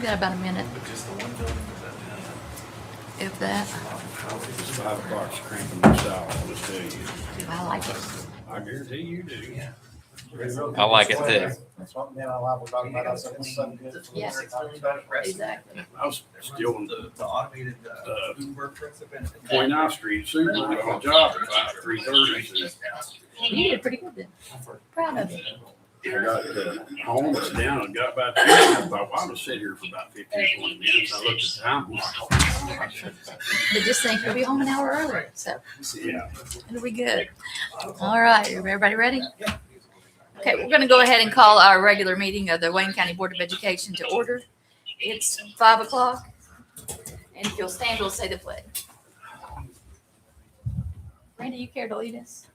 got about a minute, But just the one building is if that. It's 5 o'clock's cramping this out, I'll just tell you. I like it. I guarantee you do. Yeah. I like it too. That's what me and my wife were talking about. I said, it's so good. for the Yes. summertime. Exactly. I was still on The automated food work trucks have been. 29th Street, soon as I got a job at 3:30. You did pretty good then. Proud of you. I got home, sat down, and got about 10. I thought, well, I'm gonna sit here for about 15, 20 minutes. I looked at the time. But just think you'll be home an hour early, so Yeah. it'll be good. All right, everybody ready? Okay, we're gonna go ahead and call our regular meeting of the Wayne County Board of Education to order. It's 5 o'clock, and if you'll stand, we'll say the pledge. Randy, you care to lead us?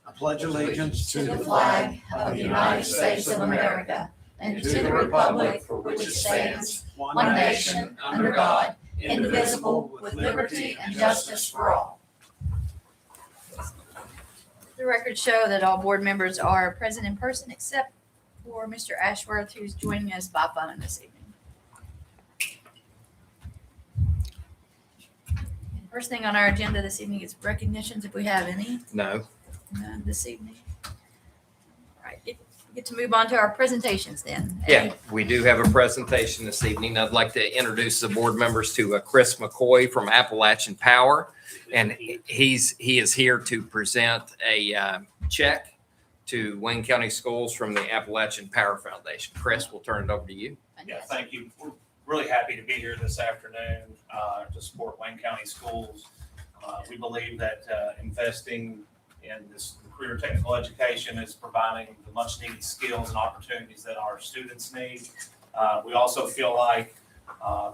I pledge allegiance To the flag of the United States of America and to the republic for which it stands, one nation, under God, indivisible, with liberty and justice for all. The records show that all board members are present in person except for Mr. Ashworth, who's joining us by phone this evening. First thing on our agenda this evening is recognitions, if we have any. No. None this evening. All right, get to move on to our presentations then. Yeah, we do have a presentation this evening. I'd like to introduce the board members to Chris McCoy from Appalachian Power. And he is here to present a check to Wayne County Schools from the Appalachian Power Foundation. Chris, we'll turn it over to you. Yeah, thank you. We're really happy to be here this afternoon to support Wayne County Schools. We believe that investing in this career technical education is providing the much needed skills and opportunities that our students need. We also feel like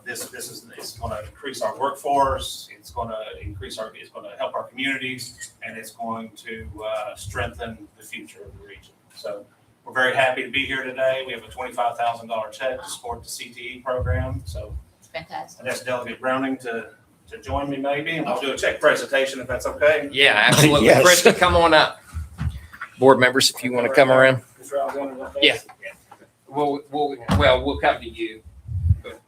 this is going to increase our workforce. It's going to help our communities, and it's going to strengthen the future of the region. So we're very happy to be here today. We have a $25,000 check to support the CTE program. So It's fantastic. I asked Delegate Browning to join me maybe, and I'll do a check presentation if that's okay. Yeah, absolutely. Yes. Krista, come on up. Board members, if you want to come around. Mr. Alexander, Yeah. We'll come to you. But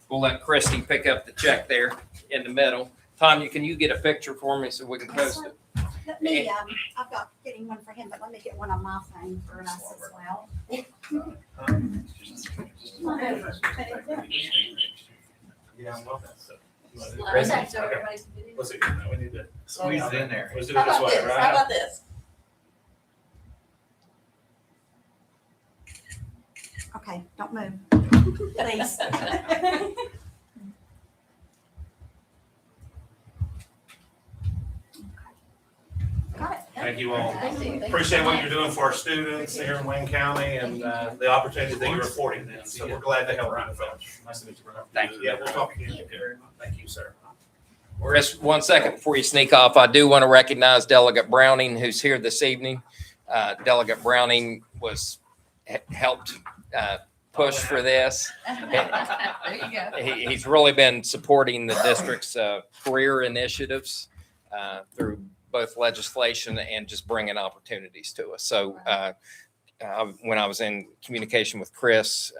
we'll let Christy pick up the check there in the middle. Tanya, can you get a picture for me so we can post it? Let me, I've got getting one for him, but let me get one on my phone for us as well. Yeah, I'm welcome. Okay, so everybody can do Let's this. see, we need to Squeeze it in there. let's do it this way, How right? about this? Okay, don't move, please. Got it. Thank you all. Thank you. Appreciate what you're doing for our students here in Wayne County and the opportunity that you're affording them. So we're glad to help you. Nice to meet you. Thank you. Yeah, we'll talk again. Thank you, sir. Well, just 1 second before you sneak off, I do want to recognize Delegate Browning, who's here this evening. Delegate Browning helped push for this. There you go. He's really been supporting the district's career initiatives through both legislation and just bringing opportunities to us. So when I was in communication with Chris,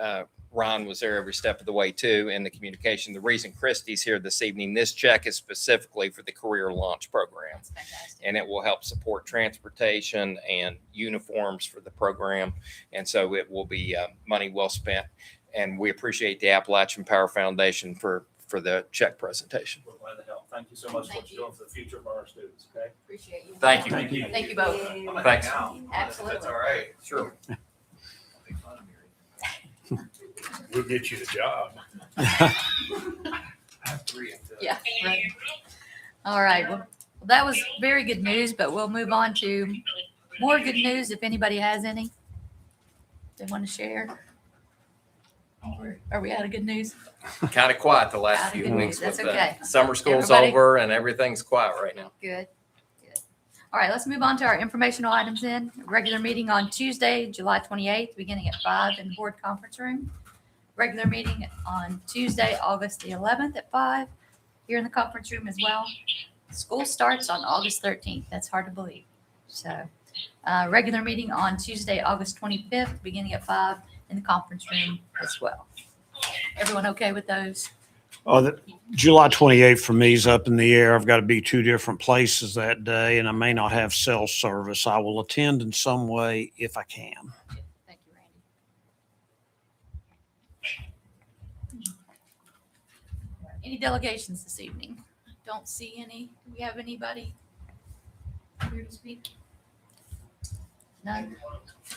Ron was there every step of the way too in the communication. The reason Christy's here this evening, this check is specifically for the Career Launch Program, That's fantastic. and it will help support transportation and uniforms for the program. And so it will be money well spent. And we appreciate the Appalachian Power Foundation for the check presentation. We're glad to help. Thank you so much for what you're doing for the future of our students, okay? Appreciate you. Thank you. Thank you. Thank you both. I'm gonna Thanks. hang out. Absolutely. That's all right. Sure. Make fun of me. We'll get you the job. I have 3 until. Yeah. Right. All right. Well, that was very good news, but we'll move on to more good news if anybody has any they want to share. Or are we out of good news? Kind of quiet the Out last of few good weeks. news. That's with okay. Summer school's Everybody- over and everything's quiet right now. Good. Good. All right, let's move on to our informational items then. Regular meeting on Tuesday, July 28th, beginning at 5 in Board Conference Room. Regular meeting on Tuesday, August the 11th at 5 here in the conference room as well. School starts on August 13th. That's hard to believe. So, regular meeting on Tuesday, August 25th, beginning at 5 in the conference room as well. Everyone okay with those? July 28th for me is up in the air. I've got to be two different places that day and I may not have cell service. I will attend in some way if I can. Thank you, Randy. Any delegations this evening? Don't see any. Do we have anybody here to speak? None?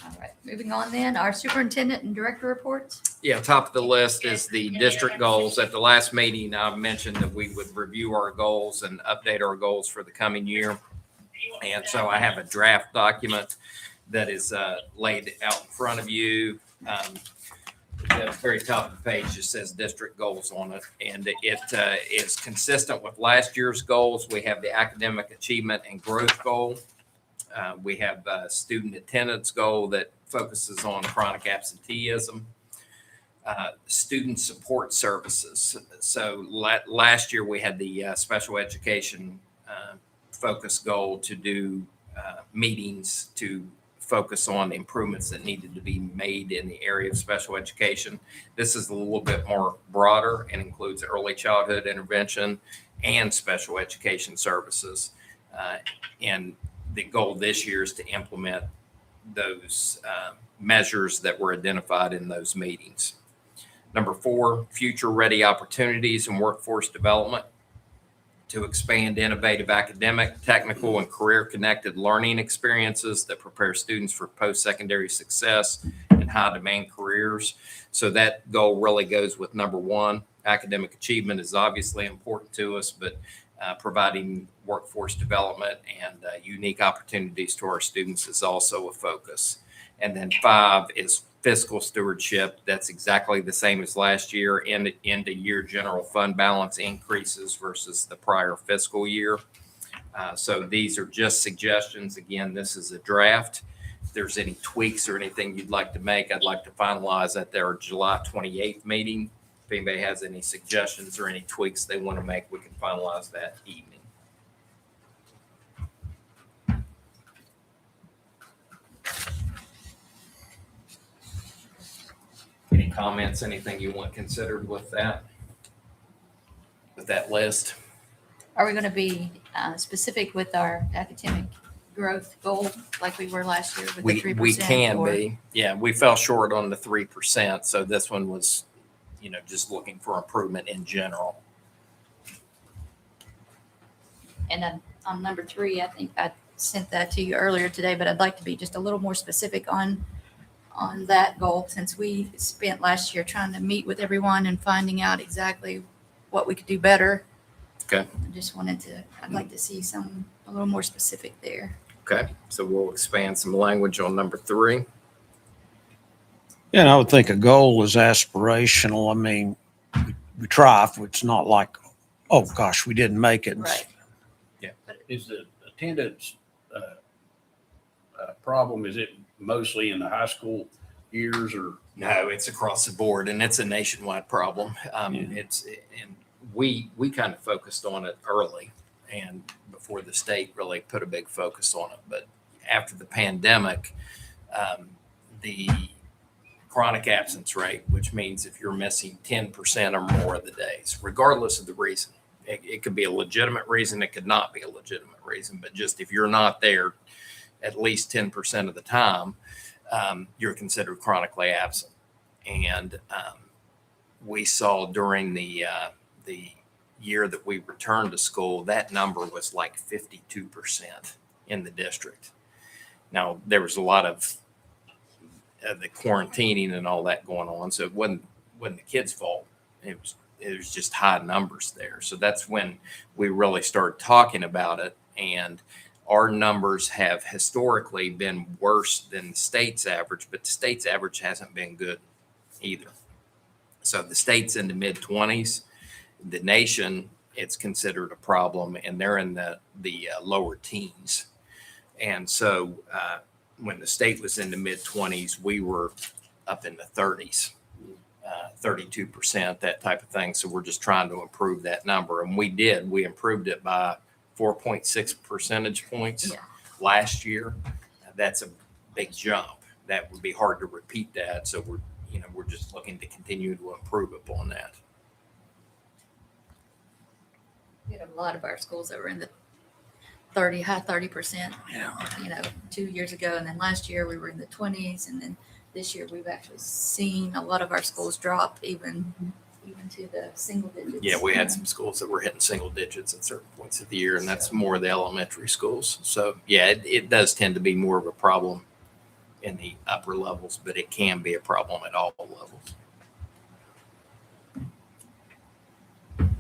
All right, moving on then, our superintendent and director reports. Yeah, top of the list is the district goals. At the last meeting, I mentioned that we would review our goals and update our goals for the coming year. And so I have a draft document that is laid out in front of you. At the very top of the page just says district goals on it. And it is consistent with last year's goals. We have the academic achievement and growth goal. We have a student attendance goal that focuses on chronic absenteeism. Student support services. So last year we had the special education focus goal to do meetings to focus on improvements that needed to be made in the area of special education. This is a little bit more broader and includes early childhood intervention and special education services. And the goal this year is to implement those measures that were identified in those meetings. Number 4, future ready opportunities and workforce development to expand innovative academic, technical, and career connected learning experiences that prepare students for post-secondary success and high demand careers. So that goal really goes with number 1. Academic achievement is obviously important to us, but providing workforce development and unique opportunities to our students is also a focus. And then 5 is fiscal stewardship. That's exactly the same as last year. End of year general fund balance increases versus the prior fiscal year. So these are just suggestions. Again, this is a draft. If there's any tweaks or anything you'd like to make, I'd like to finalize at their July 28th meeting. If anybody has any suggestions or any tweaks they want to make, we can finalize that evening. Any comments, anything you want considered with that list? Are we going to be specific with our academic growth goal like we were last year with the 3%? We can or- be. Yeah, we fell short on the 3%. So this one was, just looking for improvement in general. And then on number 3, I think I sent that to you earlier today, but I'd like to be just a little more specific on that goal, since we spent last year trying to meet with everyone and finding out exactly what we could do better. Okay. I just I'd like to see a little more specific there. Okay. So we'll expand some language on number 3. Yeah, and I would think a goal is aspirational. I mean, we try. It's not like, oh gosh, we didn't make it. Right. Is the attendance problem, is it mostly in the high school years or? No, it's across the board, and it's a nationwide problem. And we kind of focused on it early, and before the state really put a big focus on it. But after the pandemic, the chronic absence rate, which means if you're missing 10% or more of the days, regardless of the reason, it could be a legitimate reason, it could not be a legitimate reason, but just if you're not there at least 10% of the time, you're considered chronically absent. And we saw during the year that we returned to school, that number was like 52% in the district. Now, there was a lot of the quarantining and all that going on, so it wasn't the kids' fault. It was just high numbers there. So that's when we really started talking about it. And our numbers have historically been worse than the state's average, but the state's average hasn't been good either. So the state's in the mid-20s. The nation, it's considered a problem, and they're in the lower teens. And so when the state was in the mid-20s, we were up in the 30s. 32%, that type of thing. So we're just trying to improve that number. And we did. We improved it by 4.6 percentage points last year. That's a big jump. That would be hard to repeat that. So we're, we're just looking to continue to improve upon that. We had a lot of our schools that were in the 30, high 30%, Yeah. 2 years ago. And then last year we were in the 20s. And then this year we've actually seen a lot of our schools drop even to the single digits. Yeah, we had some schools that were hitting single digits at certain points of the year, and that's more of the elementary schools. So, yeah, it does tend to be more of a problem in the upper levels, but it can be a problem at all levels.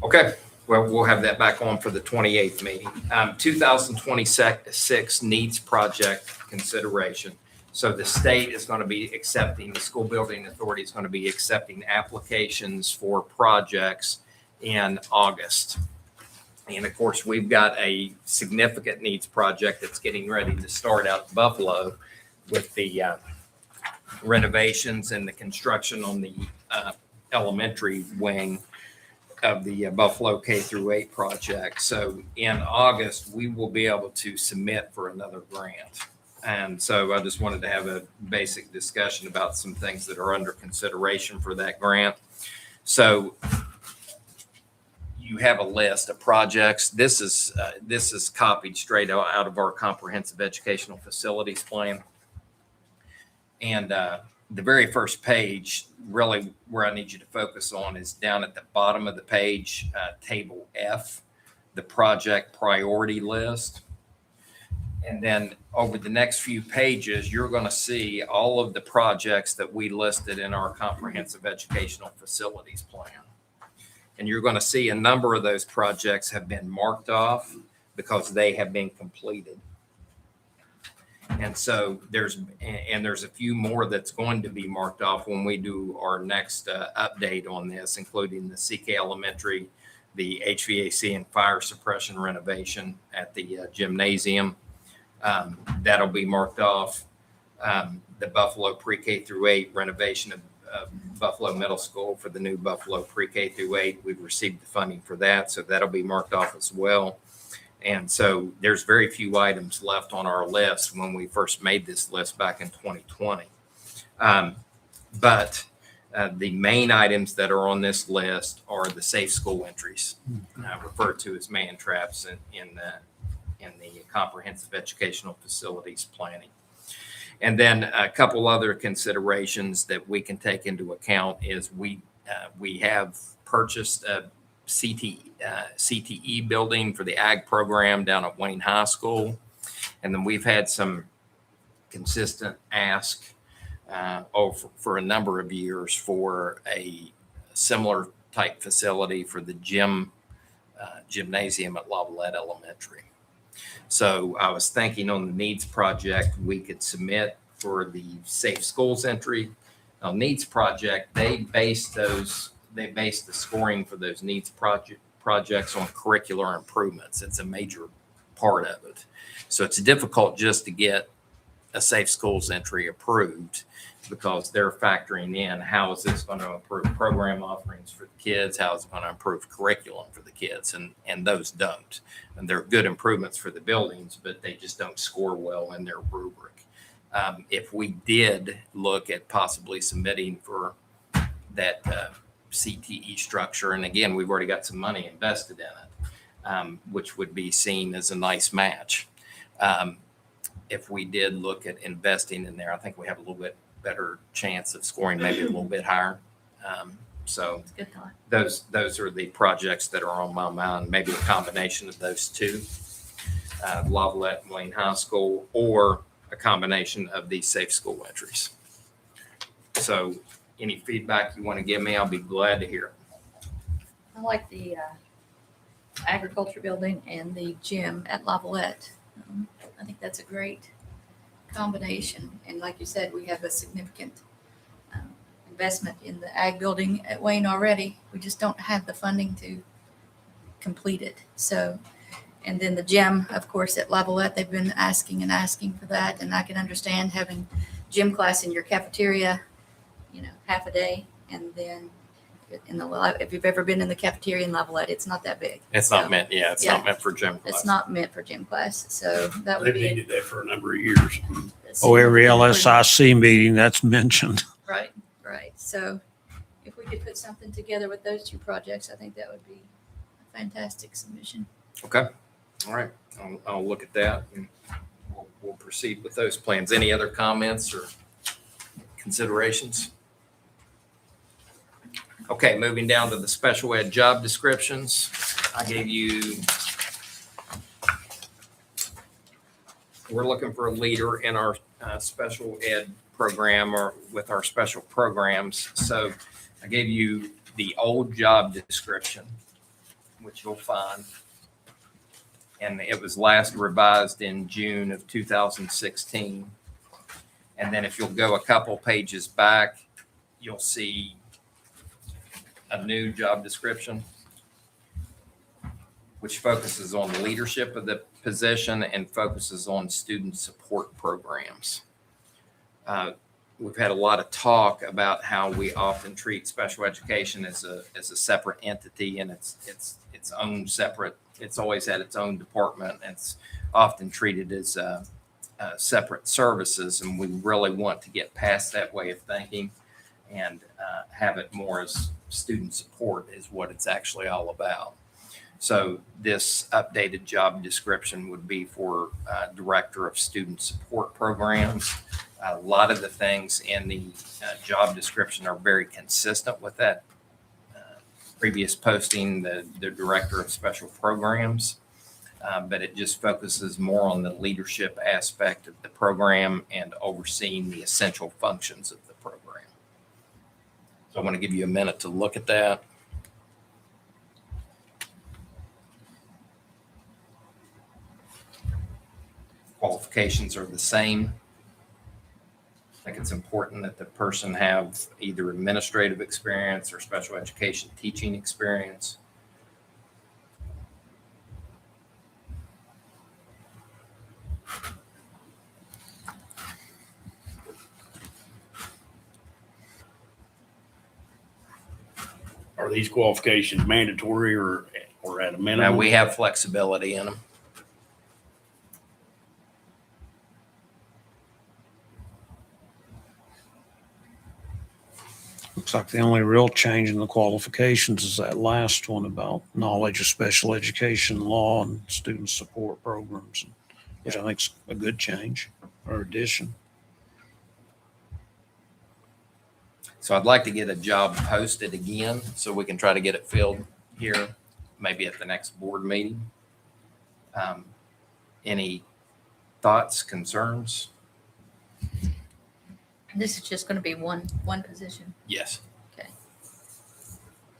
Okay, well, we'll have that back on for the 28th meeting. 2026 needs project consideration. So the state is going to be accepting, the school building authority is going to be accepting applications for projects in August. And of course, we've got a significant needs project that's getting ready to start out in Buffalo with the renovations and the construction on the elementary wing of the Buffalo K through 8 project. So in August, we will be able to submit for another grant. And so I just wanted to have a basic discussion about some things that are under consideration for that grant. So you have a list of projects. This is copied straight out of our comprehensive educational facilities plan. And the very first page, really where I need you to focus on, is down at the bottom of the page, table F, the project priority list. And then over the next few pages, you're going to see all of the projects that we listed in our comprehensive educational facilities plan. And you're going to see a number of those projects have been marked off because they have been completed. And so there's a few more that's going to be marked off when we do our next update on this, including the CK Elementary, the HVAC and fire suppression renovation at the gymnasium. That'll be marked off. The Buffalo Pre-K through 8 renovation of Buffalo Middle School for the new Buffalo Pre-K through 8. We've received the funding for that, so that'll be marked off as well. And so there's very few items left on our list when we first made this list back in 2020. But the main items that are on this list are the safe school entries, referred to as man traps in the comprehensive educational facilities planning. And then a couple other considerations that we can take into account is we have purchased a CTE building for the ag program down at Wayne High School. And then we've had some consistent ask for a number of years for a similar type facility for the gymnasium at Lavalette Elementary. So I was thinking on the needs project, we could submit for the safe schools entry. Now, needs project, they base the scoring for those needs projects on curricular improvements. It's a major part of it. So it's difficult just to get a safe schools entry approved because they're factoring in how is this going to improve program offerings for the kids, how is it going to improve curriculum for the kids, and those don't. And they're good improvements for the buildings, but they just don't score well in their rubric. If we did look at possibly submitting for that CTE structure, and again, we've already got some money invested in it, which would be seen as a nice match. If we did look at investing in there, I think we have a little bit better chance of scoring maybe a little bit higher. So It's a good thought. those are the projects that are on my mind, maybe a combination of those two, Lavalette and Wayne High School, or a combination of these safe school entries. So any feedback you want to give me, I'll be glad to hear it. I like the agriculture building and the gym at Lavalette. I think that's a great combination. And like you said, we have a significant investment in the ag building at Wayne already. We just don't have the funding to complete it. So, and then the gym, of course, at Lavalette, they've been asking for that. And I can understand having gym class in your cafeteria, half a day. And then if you've ever been in the cafeteria in Lavalette, it's not that big. It's not meant, it's not meant for gym class. It's not meant for gym class. So that would They've be. needed that for a number of years. Every LSIC meeting that's mentioned. Right. So if we could put something together with those two projects, I think that would be a fantastic submission. Okay, all right, I'll look at that and we'll proceed with those plans. Any other comments or considerations? Okay, moving down to the special ed job descriptions. I gave you, we're looking for a leader in our special ed program or with our special programs. So I gave you the old job description, which you'll find. And it was last revised in June of 2016. And then if you'll go a couple pages back, you'll see a new job description, which focuses on the leadership of the position and focuses on student support programs. We've had a lot of talk about how we often treat special education as a separate entity and its own separate. It's always had its own department. And it's often treated as separate services, and we really want to get past that way of thinking and have it more as student support is what it's actually all about. So this updated job description would be for Director of Student Support Programs. A lot of the things in the job description are very consistent with that previous posting, the Director of Special Programs. But it just focuses more on the leadership aspect of the program and overseeing the essential functions of the program. So I want to give you a minute to look at that. Qualifications are the same. I think it's important that the person have either administrative experience or special education teaching experience. Are these qualifications mandatory or at a minimum? Now, we have flexibility in them. Looks like the only real change in the qualifications is that last one about knowledge of special education law and student support programs, which I think is a good change or addition. So I'd like to get a job posted again so we can try to get it filled here, maybe at the next board meeting. Any thoughts, concerns? This is just going to be one position. Yes.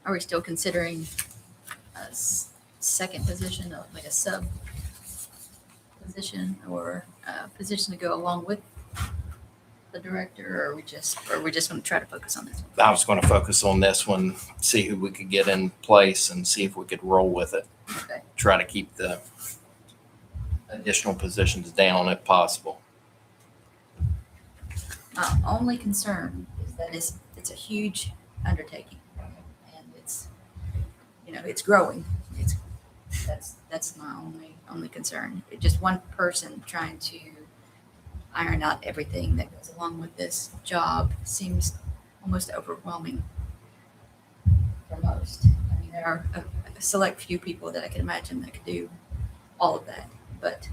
Are we still considering a second position, like a sub position or a position to go along with the director, or are we just going to try to focus on this one? I was going to focus on this one, see who we could get in place and see if we could roll with it. Okay. Try to keep the additional positions down if possible. My only concern is that it's a huge undertaking, and it's growing. That's my only concern. Just one person trying to iron out everything that goes along with this job seems almost overwhelming for most. I mean, there are a select few people that I can imagine that could do all of that, but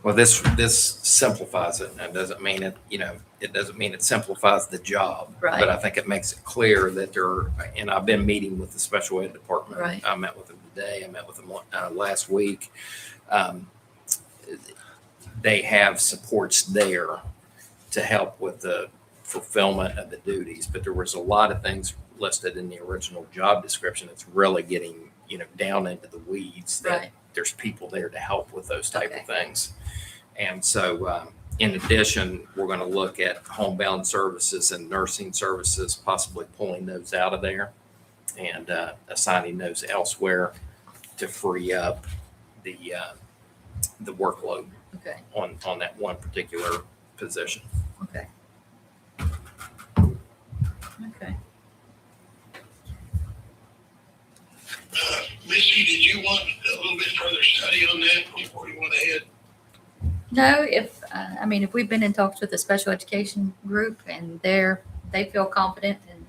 Well, this simplifies it. It doesn't mean it simplifies the job. Right. But I think it makes it clear that and I've been meeting with the special ed department. Right. I met with them today. I met with them last week. They have supports there to help with the fulfillment of the duties. But there was a lot of things listed in the original job description. It's really getting, down into the weeds that Right. there's people there to help with those type Okay. of things. And so, in addition, we're going to look at homebound services and nursing services, possibly pulling those out of there and assigning those elsewhere to free up the workload okay. on that one particular position. Okay. Okay. Missy, did you want a little bit further study on that before you went ahead? No, if we've been in talks with the special education group, and they're they feel confident and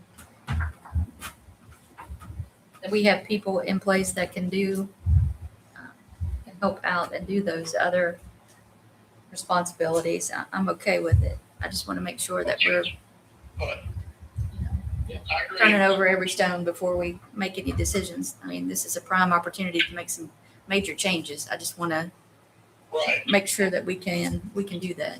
that we have people in place that can do, can help out and do those other responsibilities, I'm okay with it. I just want to make sure that we're I agree. turning over every stone before we make any decisions. I mean, this is a prime opportunity to make some major changes. I just want to Right. make sure that we can do that.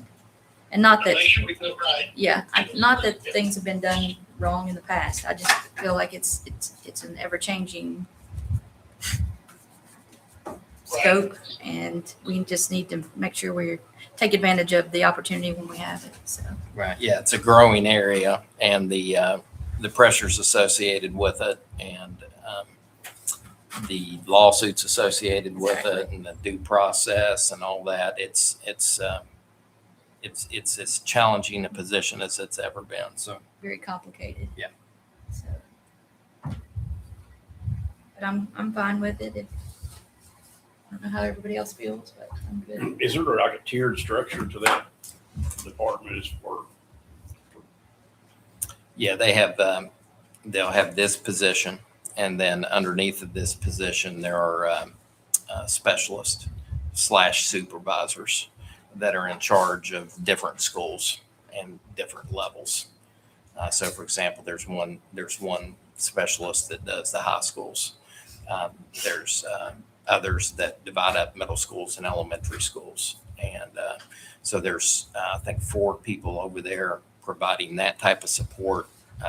And not that, Make sure we do it right. yeah, not that things have been done wrong in the past. I just feel like it's an ever-changing scope, and we just need to make sure we take advantage of the opportunity when we have it, so. Right, yeah, it's a growing area and the pressures associated with it and the lawsuits associated with it and the due process and all that. It's as challenging a position as it's ever been, so. Very complicated. Yeah. So. But I'm fine with it. I don't know how everybody else feels, but I'm good. Is there like a tiered structure to that department as for? Yeah, they have, they'll have this position, and then underneath of this position, there are specialists / supervisors that are in charge of different schools and different levels. So for example, there's one specialist that does the high schools. There's others that divide up middle schools and elementary schools. And so there's, I think, 4 people over there providing that type of support.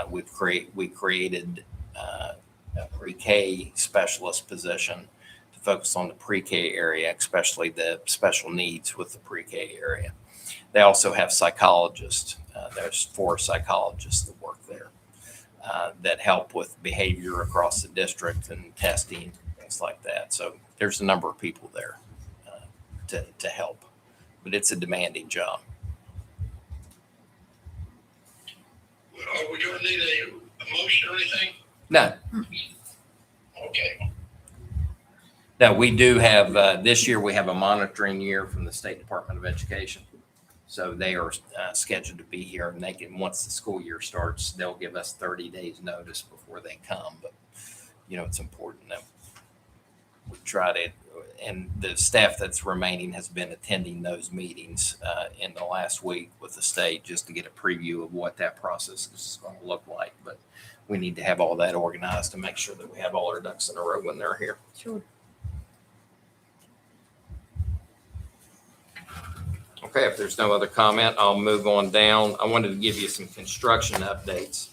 We created a pre-K specialist position to focus on the pre-K area, especially the special needs with the pre-K area. They also have psychologists. There's 4 psychologists that work there that help with behavior across the district and testing, things like that. So there's a number of people there to help, but it's a demanding job. Are we gonna need a motion or anything? No, Okay. no, we do have, this year we have a monitoring year from the State Department of Education. So they are scheduled to be here, and they can, once the school year starts, they'll give us 30 days notice before they come. But, it's important that we try to, and the staff that's remaining has been attending those meetings in the last week with the state just to get a preview of what that process is going to look like. But we need to have all that organized to make sure that we have all our ducks in a row when they're here. Sure. Okay, if there's no other comment, I'll move on down. I wanted to give you some construction updates.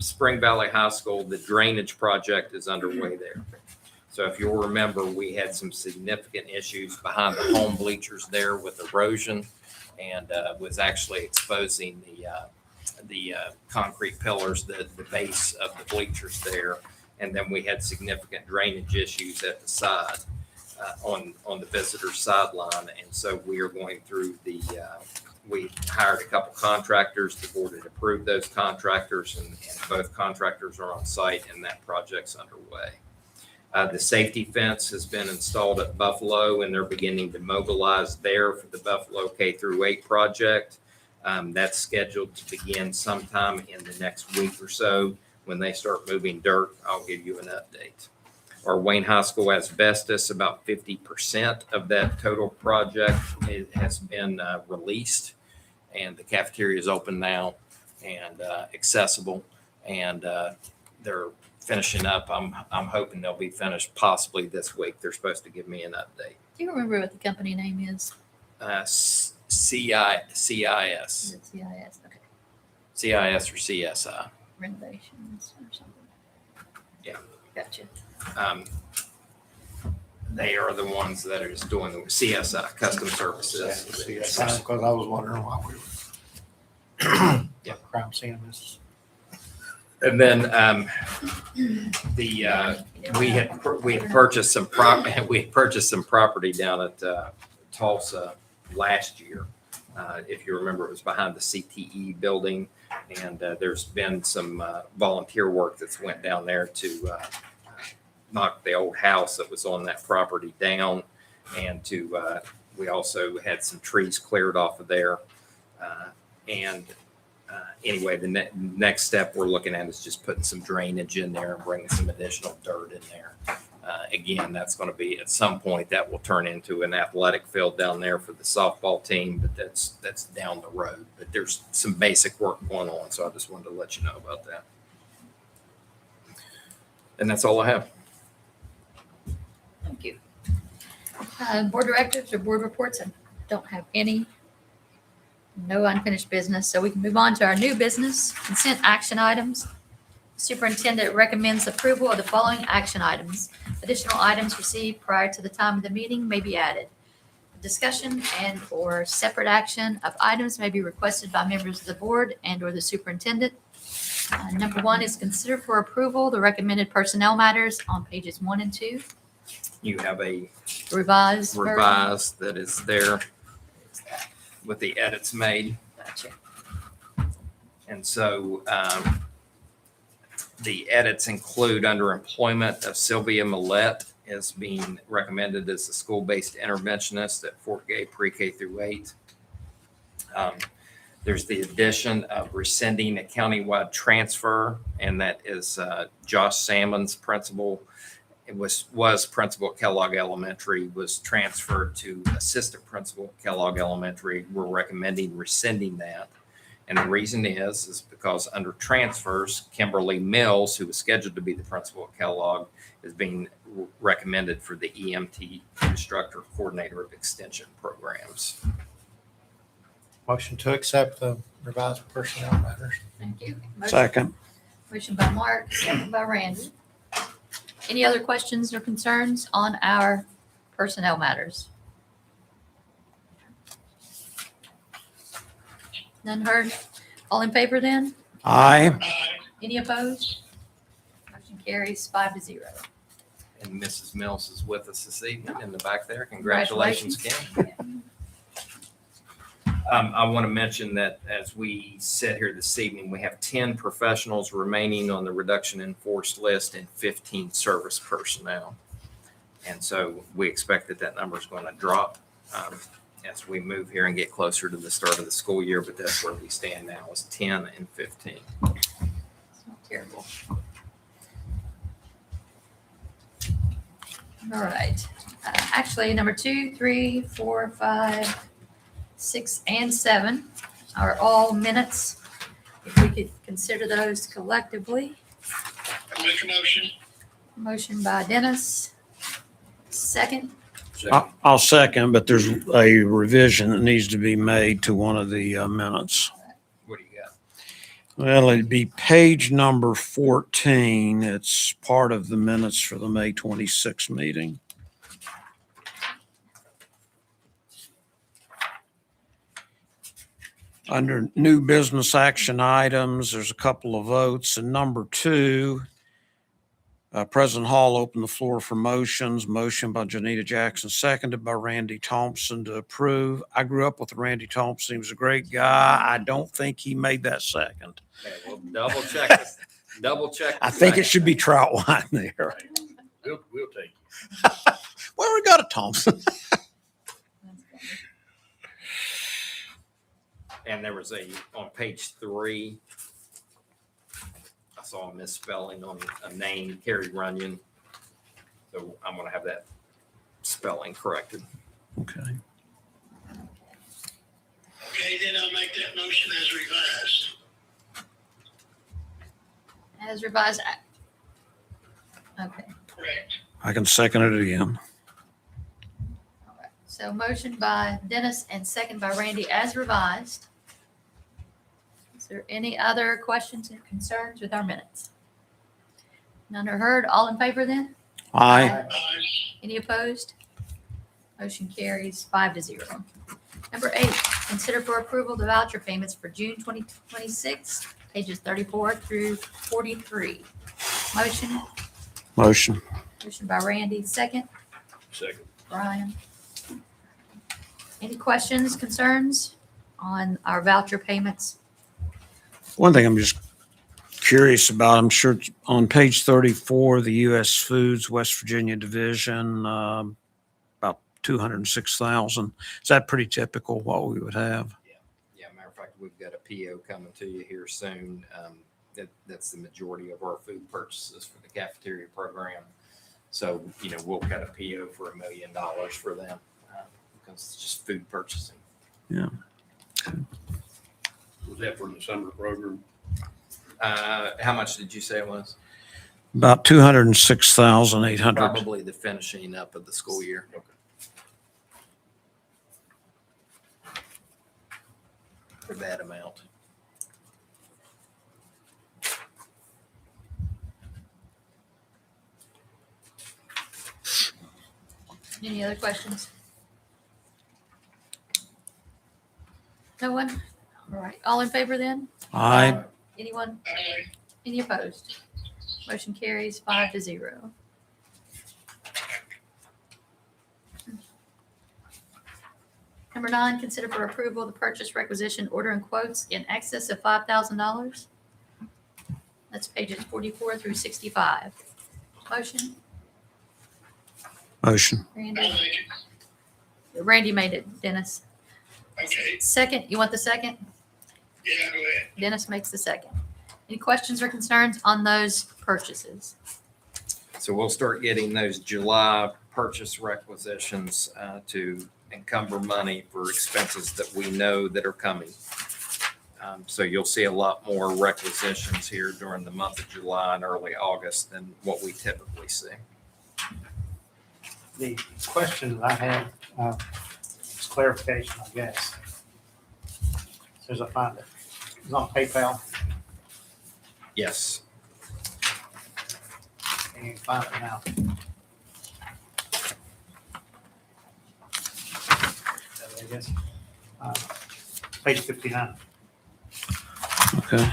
Spring Valley High School, the drainage project is underway there. So if you'll remember, we had some significant issues behind the home bleachers there with erosion and was actually exposing the concrete pillars, the base of the bleachers there. And then we had significant drainage issues at the side. On the visitor sideline. And so we are going through we hired a couple contractors. The board had approved those contractors and both contractors are on site and that project's underway. The safety fence has been installed at Buffalo and they're beginning to mobilize there for the Buffalo K-8 project. That's scheduled to begin sometime in the next week or so. When they start moving dirt, I'll give you an update. Our Wayne High School asbestos, about 50% of that total project has been released, and the cafeteria is open now and accessible, and they're finishing up. I'm hoping they'll be finished possibly this week. They're supposed to give me an update. Do you remember what the company name is? CIS, Is it CIS? Okay. CIS or CSI. Renovations or something. Yeah. Gotcha. They are the ones that are just doing the CSI, Custom Services. Because I was wondering why we were. Yeah. Crime scene this. And then we had purchased some property down at Tulsa last year. If you remember, it was behind the CTE building, and there's been some volunteer work that's went down there to knock the old house that was on that property down, and we also had some trees cleared off of there, and Anyway, the next step we're looking at is just putting some drainage in there and bringing some additional dirt in there. Again, that's going to be, at some point, that will turn into an athletic field down there for the softball team, but that's down the road. But there's some basic work going on, so I just wanted to let you know about that. And that's all I have. Thank you. Board directives or board reports, I don't have any. No unfinished business, so we can move on to our new business, consent action items. Superintendent recommends approval of the following action items. Additional items received prior to the time of the meeting may be added. Discussion and/or separate action of items may be requested by members of the board and/or the superintendent. Number one is consider for approval the recommended personnel matters on pages 1 and 2. You have a Revised. version. revised that is there with the edits made. Gotcha. And so the edits include under employment of Sylvia Millette as being recommended as a school-based interventionist at Fort Gay Pre-K through 8. There's the addition of rescinding a countywide transfer, and that is Josh Salmon's principal. It was principal at Kellogg Elementary, was transferred to assistant principal at Kellogg Elementary. We're recommending rescinding that. And the reason is because under transfers, Kimberly Mills, who was scheduled to be the principal at Kellogg, is being recommended for the EMT instructor coordinator of extension programs. Motion to accept the revised personnel matters. Thank you. Motion- Second. Motion by Mark, second by Randy. Any other questions or concerns on our personnel matters? None heard? All in favor then? Aye. Any opposed? Motion carries 5-0. And Mrs. Mills is with us this evening in the back there. Congratulations, Kim. I want to mention that as we sit here this evening, we have 10 professionals remaining on the reduction in force list and 15 service personnel. And so we expect that number is going to drop as we move here and get closer to the start of the school year, but that's where we stand now is 10 and 15. It's not terrible. All right. Actually, number 2, 3, 4, 5, 6, and 7 are all minutes. If we could consider those collectively. I make a motion. Motion by Dennis. Second. I'll second, but there's a revision that needs to be made to one of the minutes. What do you got? Well, it'd be page number 14. It's part of the minutes for the May 26th meeting. Under new business action items, there's a couple of votes. And number 2, President Hall opened the floor for motions. Motion by Janita Jackson, seconded by Randy Thompson to approve. I grew up with Randy Thompson. He was a great guy. I don't think he made that second. Okay, we'll double check this. Double check. I think it should be Troutwine there. We'll take it. Well, we got a Thompson. And there was on page 3, I saw a misspelling on a name, Carrie Runyon. So I'm going to have that spelling corrected. Okay. Okay, then I'll make that motion as revised. As revised. Okay. Correct. I can second it again. All right. So motion by Dennis and second by Randy as revised. Is there any other questions or concerns with our minutes? None are heard. All in favor then? Aye. Aye. Any opposed? Motion carries 5-0. Number 8, consider for approval the voucher payments for June 2026, pages 34 through 43. Motion. Motion. Motion by Randy, second. Second. Brian. Any questions, concerns on our voucher payments? One thing I'm just curious about, I'm sure it's on page 34, the U.S. Foods West Virginia Division, about 206,000. Is that pretty typical what we would have? Yeah, matter of fact, We've got a PO coming to you here soon. That's the majority of our food purchases for the cafeteria program. So, we'll cut a PO for $1 million for them because it's just food purchasing. Was that for the summer program? How much did you say it was? About 206,800. Probably the finishing up of the school year. Okay. For that amount. Any other questions? No one? All right, all in favor then? Aye. Anyone? Any opposed? Motion carries 5-0. Number 9, consider for approval the purchase requisition order and quotes in excess of $5,000. That's pages 44 through 65. Motion, Motion. Randy? Randy made it, Dennis. Okay, Second, you want the second? yeah, go ahead. Dennis makes the second. Any questions or concerns on those purchases? So we'll start getting those July purchase requisitions to encumber money for expenses that we know that are coming. So you'll see a lot more requisitions here during the month of July and early August than what we typically see. The question that I had, is clarification, I guess. As soon as I find it. It's on PayPal. Yes. Can you find it now? I guess. Page 59. Okay.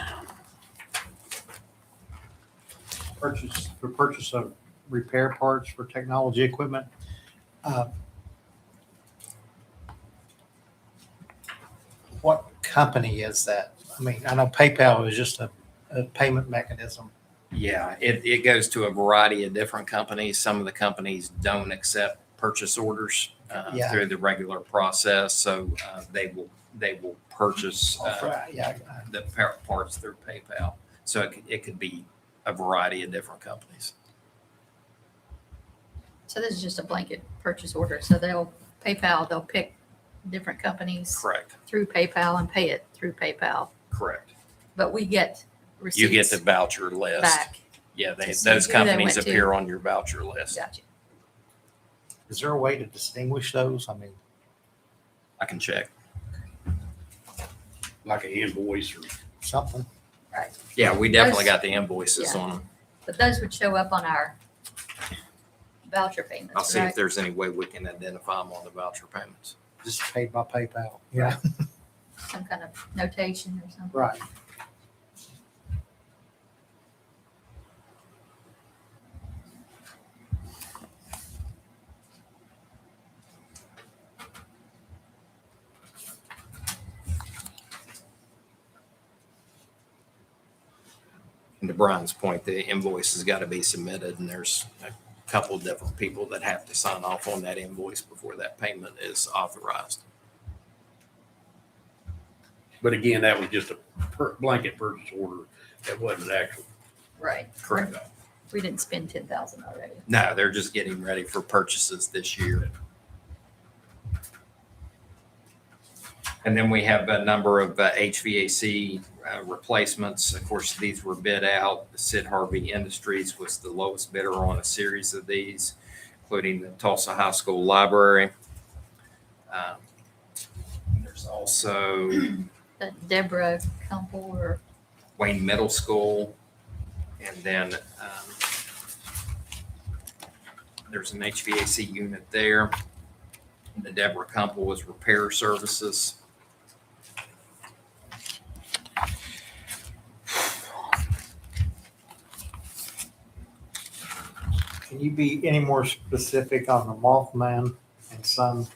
Purchase of repair parts for technology equipment. What company is that? I mean, I know PayPal is just a payment mechanism. Yeah, it goes to a variety of different companies. Some of the companies don't accept purchase orders Yeah. through the regular process, so they will purchase Yeah, the parts through PayPal. So it could be a variety of different companies. So this is just a blanket purchase order. So they'll pick different companies Correct. through PayPal and pay it through PayPal. Correct. But we get receipts You get the voucher list. back. Yeah, to see those who they companies went to. appear on your voucher list. Gotcha. is there a way to distinguish those? I mean, I can check. Like an invoice or something. Yeah, we definitely Those- got the invoices Yeah. on them. But those would show up on our voucher payments, I'll see if right? there's any way we can identify them on the voucher payments. Just paid by PayPal. Yeah, Some kind of notation or something. right. And to Brian's point, the invoice has got to be submitted, and there's a couple different people that have to sign off on that invoice before that payment is authorized. But again, that was just a blanket purchase order. That wasn't actual. Right. Correct. We didn't spend 10,000 already. No, they're just getting ready for purchases this year. And then we have a number of HVAC replacements. Of course, these were bid out. Sid Harvey Industries was the lowest bidder on a series of these, including the Tulsa High School Library. There's also That Deborah Kumple or Wayne Middle School. And then there's an HVAC unit there. The Deborah Kumple was repair services. Can you be any more specific on the Mothman and Son,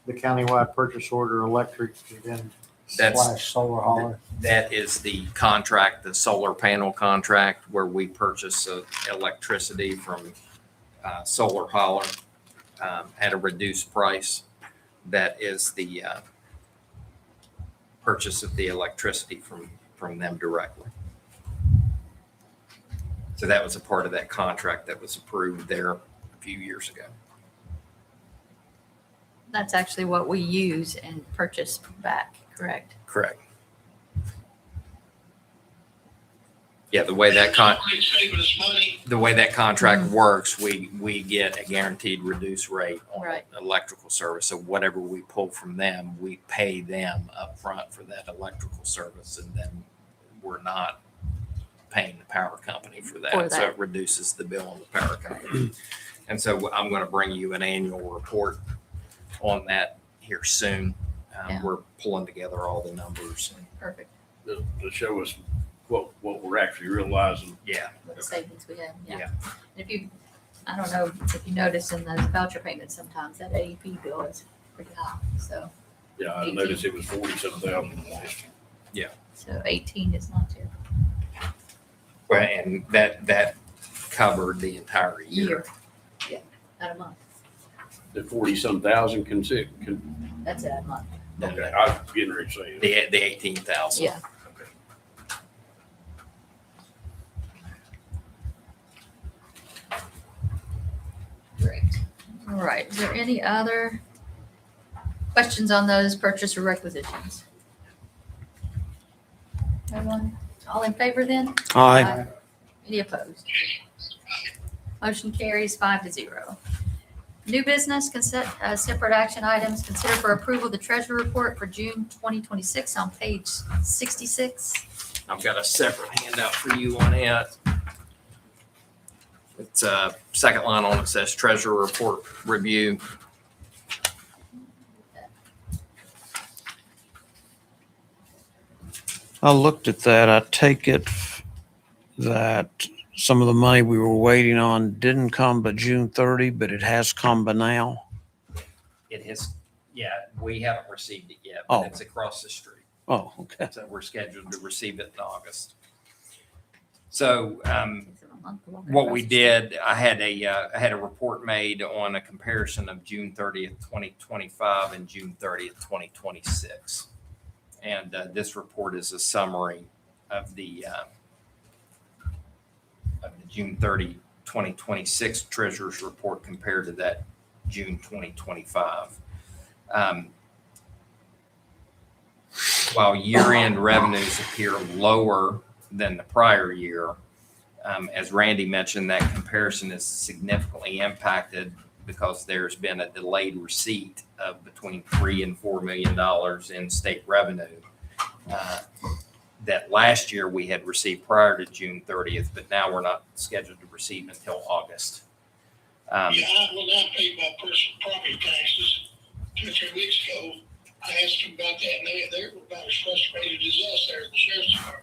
the countywide purchase order, electric, and then That's- / solar hauler? That is the contract, the solar panel contract, where we purchase electricity from Solar Holler at a reduced price. That is the purchase of the electricity from them directly. So that was a part of that contract that was approved there a few years ago. That's actually what we use and purchase back, correct? Correct. Yeah, the way that It's saving us money. the way that contract works, we get a guaranteed reduced rate on Right. electrical service. So whatever we pull from them, we pay them upfront for that electrical service, and then we're not paying the power company for that. For So that. it reduces the bill on the power company. And so I'm going to bring you an annual report on that here soon. Yeah. We're pulling together all the numbers. Perfect. To show us what we're actually realizing. Yeah. What savings we have, yeah. Yeah. And if you, I don't know if you notice in those voucher payments, sometimes that AEP bill is pretty high, so. Yeah, I noticed it was 47,000. So 18 is not terrible. Well, and that covered the entire year. Year. Yeah, not a month. The 40-some thousand That's a month. okay, I was getting ready to say it. The 18,000. Yeah. Great. All right. Is there any other questions on those purchase or requisitions? Everyone, all in favor then? Aye. Any opposed? Motion carries 5-0. New business, consent, separate action items, consider for approval the treasurer report for June 2026 on page 66. I've got a separate handout for you on it. It's second line on it says treasurer report review. I looked at that. I take it that some of the money we were waiting on didn't come by June 30, but it has come by now. It has, yeah, we haven't received it yet, Oh. but it's across the street. Oh, okay. So we're scheduled to receive it in August. So what we did, I had a report made on a comparison of June 30th, 2025 and June 30th, 2026. And this report is a summary of the June 30, 2026 treasurer's report compared to that June 2025. While year-end revenues appear lower than the prior year, as Randy mentioned, that comparison is significantly impacted because there's been a delayed receipt of between $3 and $4 million in state revenue that last year we had received prior to June 30th, but now we're not scheduled to receive until August. Yeah, when I paid my personal property taxes 2 or 3 weeks ago, I asked them about that, and they're about as frustrated as us there at the sheriff's department.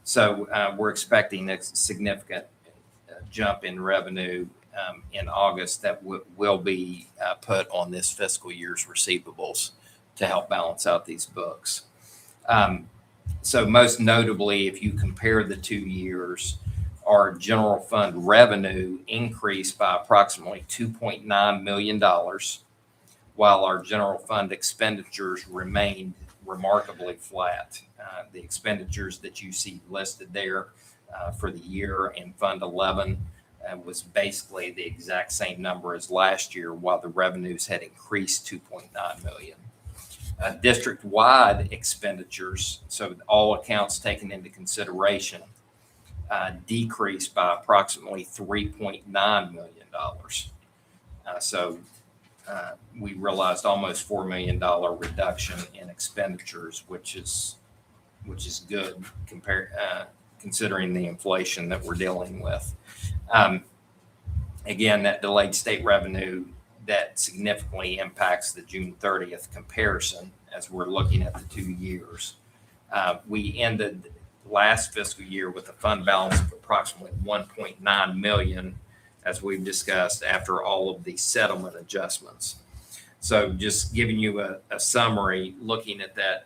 So we're expecting a significant jump in revenue in August that will be put on this fiscal year's receivables to help balance out these books. So most notably, if you compare the 2 years, our general fund revenue increased by approximately $2.9 million, while our general fund expenditures remained remarkably flat. The expenditures that you see listed there for the year in Fund 11 was basically the exact same number as last year, while the revenues had increased $2.9 million. District-wide expenditures, so all accounts taken into consideration, decreased by approximately $3.9 million. We realized almost $4 million reduction in expenditures, which is good considering the inflation that we're dealing with. Again, that delayed state revenue that significantly impacts the June 30th comparison as we're looking at the 2 years. We ended last fiscal year with a fund balance of approximately $1.9 million, as we've discussed, after all of the settlement adjustments. So just giving you a summary, looking at that,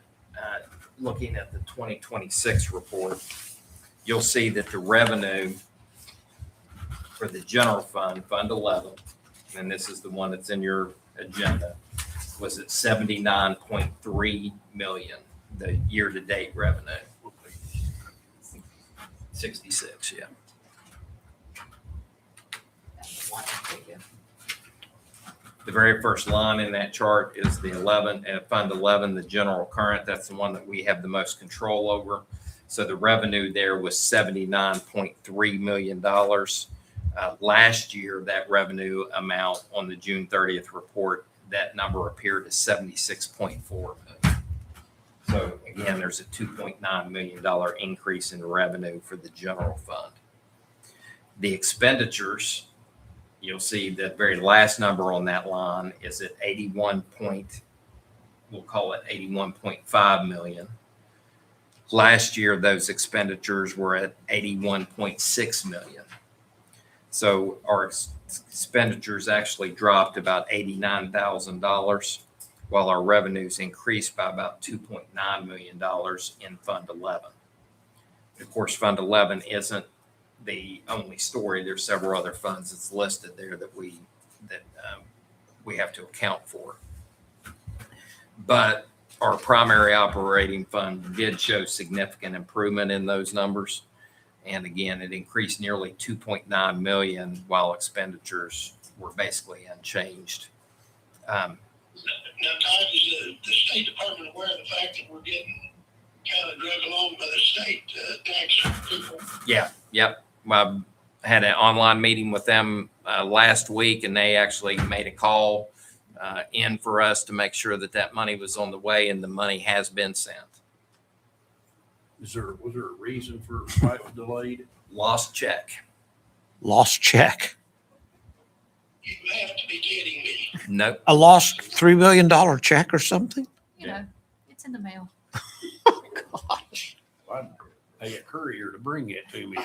looking at the 2026 report, you'll see that the revenue for the general fund, Fund 11, and this is the one that's in your agenda, was at 79.3 million, the year-to-date revenue. 66, yeah. The very first line in that chart is the Fund 11, the general current. That's the one that we have the most control over. So the revenue there was $79.3 million. Last year, that revenue amount on the June 30th report, that number appeared as 76.4 million. So again, there's a $2.9 million increase in revenue for the general fund. The expenditures, you'll see the very last number on that line is at we'll call it 81.5 million. Last year, those expenditures were at 81.6 million. So our expenditures actually dropped about $89,000, while our revenues increased by about $2.9 million in Fund 11. Of course, Fund 11 isn't the only story. There's several other funds that's listed there that we have to account for. But our primary operating fund did show significant improvement in those numbers. And again, it increased nearly 2.9 million while expenditures were basically unchanged. Now, Todd, is the State Department aware of the fact that we're getting kind of dragged along by the state tax people? Yep. I had an online meeting with them last week, and they actually made a call in for us to make sure that money was on the way, and the money has been sent. Was there a reason for why it was delayed? Lost check. Lost check. You have to be kidding me. Nope. A lost $3 million check or something? You know, it's in the mail. Gosh. I'd pay a courier to bring it to me.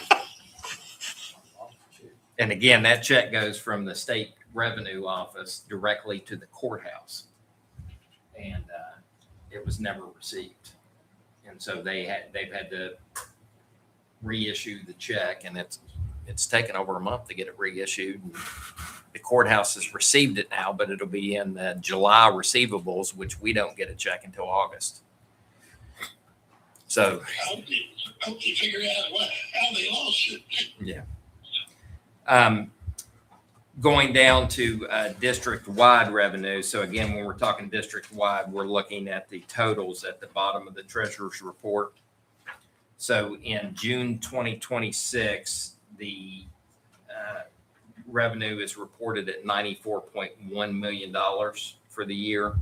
And again, that check goes from the state revenue office directly to the courthouse. And it was never received. And so they've had to reissue the check, and it's taken over a month to get it reissued. The courthouse has received it now, but it'll be in the July receivables, which we don't get a check until August. So I hope you figure out how they lost it. yeah. Going down to district-wide revenue. So again, when we're talking district-wide, we're looking at the totals at the bottom of the treasurer's report. So in June 2026, the revenue is reported at $94.1 million for the year.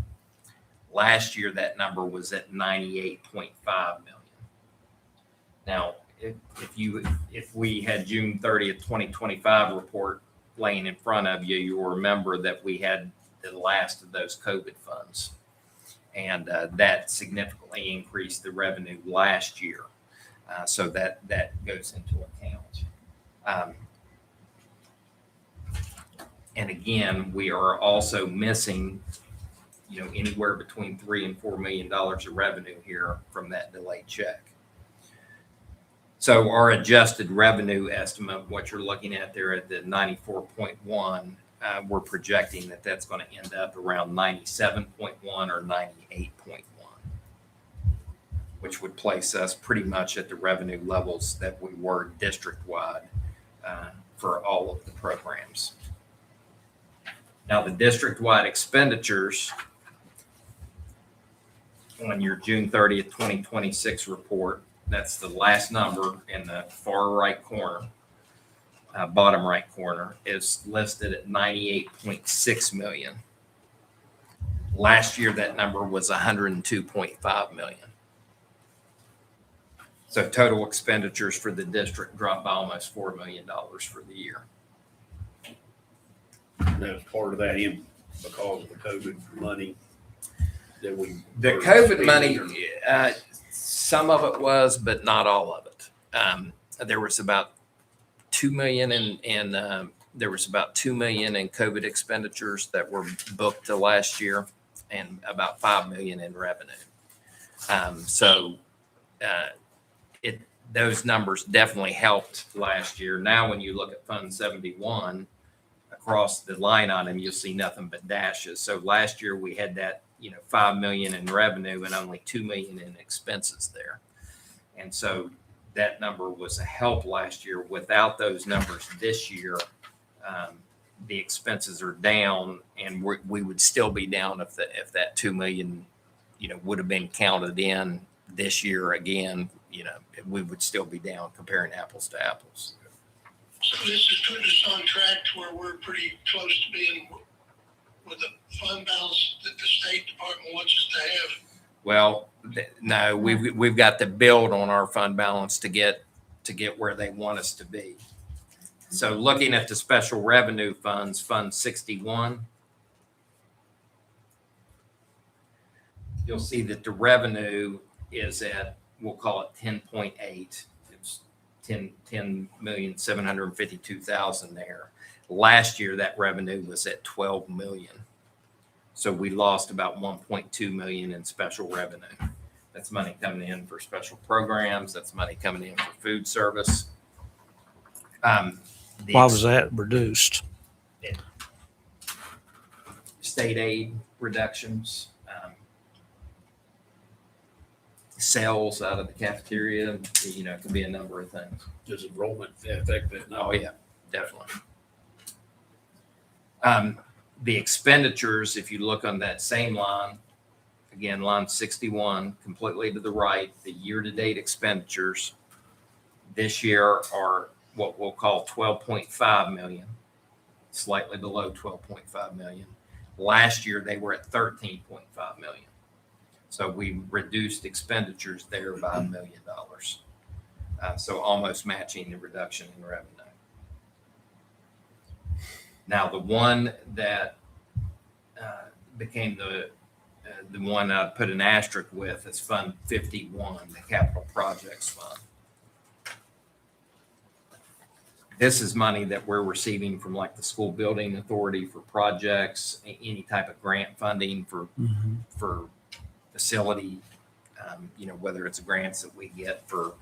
Last year, that number was at $98.5 million. Now, if we had June 30th, 2025 report laying in front of you, you'll remember that we had the last of those COVID funds. And that significantly increased the revenue last year. So that goes into account. And again, we are also missing, anywhere between $3 and $4 million of revenue here from that delayed check. So our adjusted revenue estimate, what you're looking at there at the 94.1, we're projecting that that's going to end up around 97.1 or 98.1, which would place us pretty much at the revenue levels that we were district-wide for all of the programs. Now, the district-wide expenditures on your June 30th, 2026 report, that's the last number in the far right corner, bottom right corner, is listed at $98.6 million. Last year, that number was $102.5 million. So total expenditures for the district dropped by almost $4 million for the year. That was part of that because of the COVID money that we. The COVID money, some of it was, but not all of it. There was about $2 million there was about $2 million in COVID expenditures that were booked to last year, and about $5 million in revenue. Those numbers definitely helped last year. Now, when you look at Fund 71, of across the line item, you'll see nothing but dashes. So last year we had that, 5 million in revenue and only 2 million in expenses there. And so that number was a help last year. Without those numbers this year, the expenses are down, and we would still be down if that 2 million, would have been counted in this year again. We would still be down comparing apples to apples. So this is putting us on track to where we're pretty close to being with the fund balance that the State Department wants us to have. Well, no, we've got to build on our fund balance to get where they want us to be. So looking at the special revenue funds, Fund 61, you'll see that the revenue is at, we'll call it 10.8. It's 10,752,000 there. Last year, that revenue was at 12 million. So we lost about 1.2 million in special revenue. That's money coming in for special programs. That's money coming in for food service. Why was that reduced? State aid reductions, sales out of the cafeteria, it could be a number of things. Does enrollment affect that? Oh, yeah, definitely. The expenditures, if you look on that same line, again, line 61, completely to the right, the year-to-date expenditures this year are what we'll call 12.5 million, slightly below 12.5 million. Last year, they were at 13.5 million. So we reduced expenditures there by $1 million. So almost matching the reduction in revenue. Now, the one that became the one I put an asterisk with is Fund 51, the Capital Projects Fund. This is money that we're receiving from like the School Building Authority for projects, any type of grant funding for facility, whether it's grants that we get for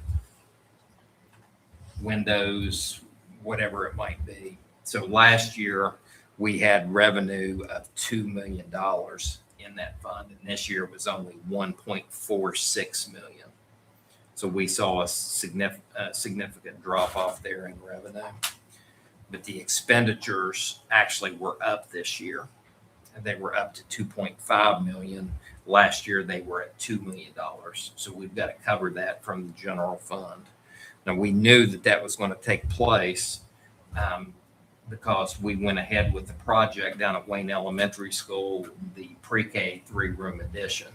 windows, whatever it might be. So last year we had revenue of $2 million in that fund, and this year was only 1.46 million. So we saw a significant drop off there in revenue, but the expenditures actually were up this year. They were up to 2.5 million. Last year they were at $2 million. So we've got to cover that from the general fund. Now we knew that was going to take place because we went ahead with the project down at Wayne Elementary School, the pre-K 3-room addition.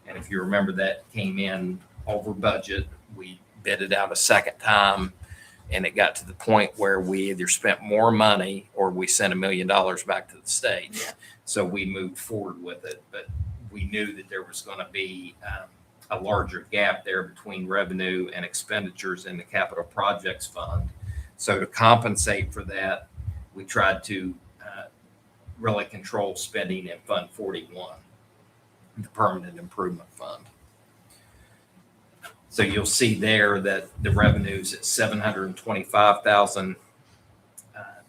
And if you remember, that came in over budget. We bid it out a second time, and it got to the point where we either spent more money or we sent $1 million back to the state. Yeah. So we moved forward with it, but we knew that there was going to be a larger gap there between revenue and expenditures in the Capital Projects Fund. So to compensate for that, we tried to really control spending in Fund 41, the Permanent Improvement Fund. So you'll see there that the revenue's at 725,000.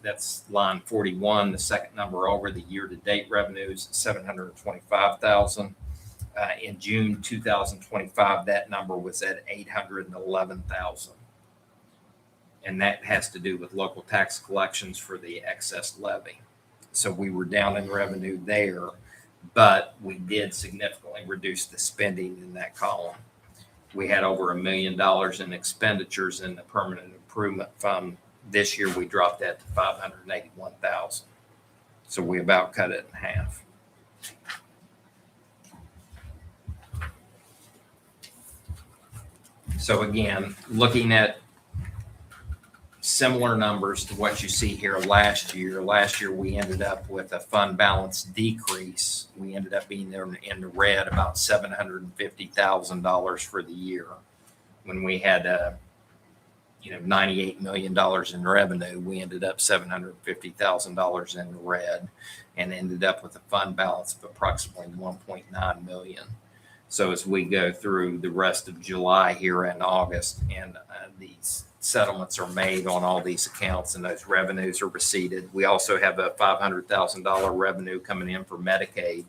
That's line 41, the second number over. The year-to-date revenues at 725,000. In June 2025, that number was at 811,000. And that has to do with local tax collections for the excess levy. So we were down in revenue there, but we did significantly reduce the spending in that column. We had over $1 million in expenditures in the Permanent Improvement Fund. This year, we dropped that to 581,000. So we about cut it in half. So again, looking at similar numbers to what you see here last year. Last year, we ended up with a fund balance decrease. We ended up being there in the red about $750,000 for the year when we had $98 million in revenue. We ended up $750,000 in the red and ended up with a fund balance of approximately 1.9 million. So as we go through the rest of July here and August, and these settlements are made on all these accounts and those revenues are receipted. We also have a $500,000 revenue coming in for Medicaid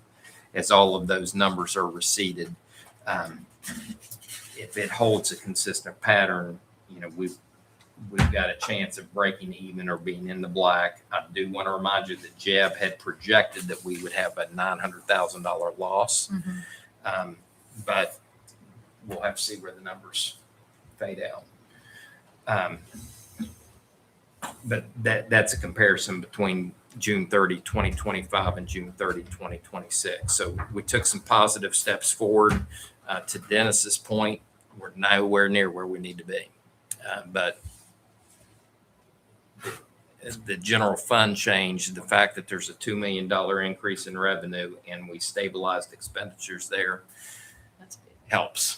as all of those numbers are receipted. If it holds a consistent pattern, we've got a chance of breaking even or being in the black. I do want to remind you that Jeb had projected that we would have a $900,000 loss. But we'll have to see where the numbers fade out. But that's a comparison between June 30, 2025 and June 30, 2026. So we took some positive steps forward. To Dennis's point, we're nowhere near where we need to be. But the general fund change, the fact that there's a $2 million increase in revenue and we stabilized expenditures there That's big. helps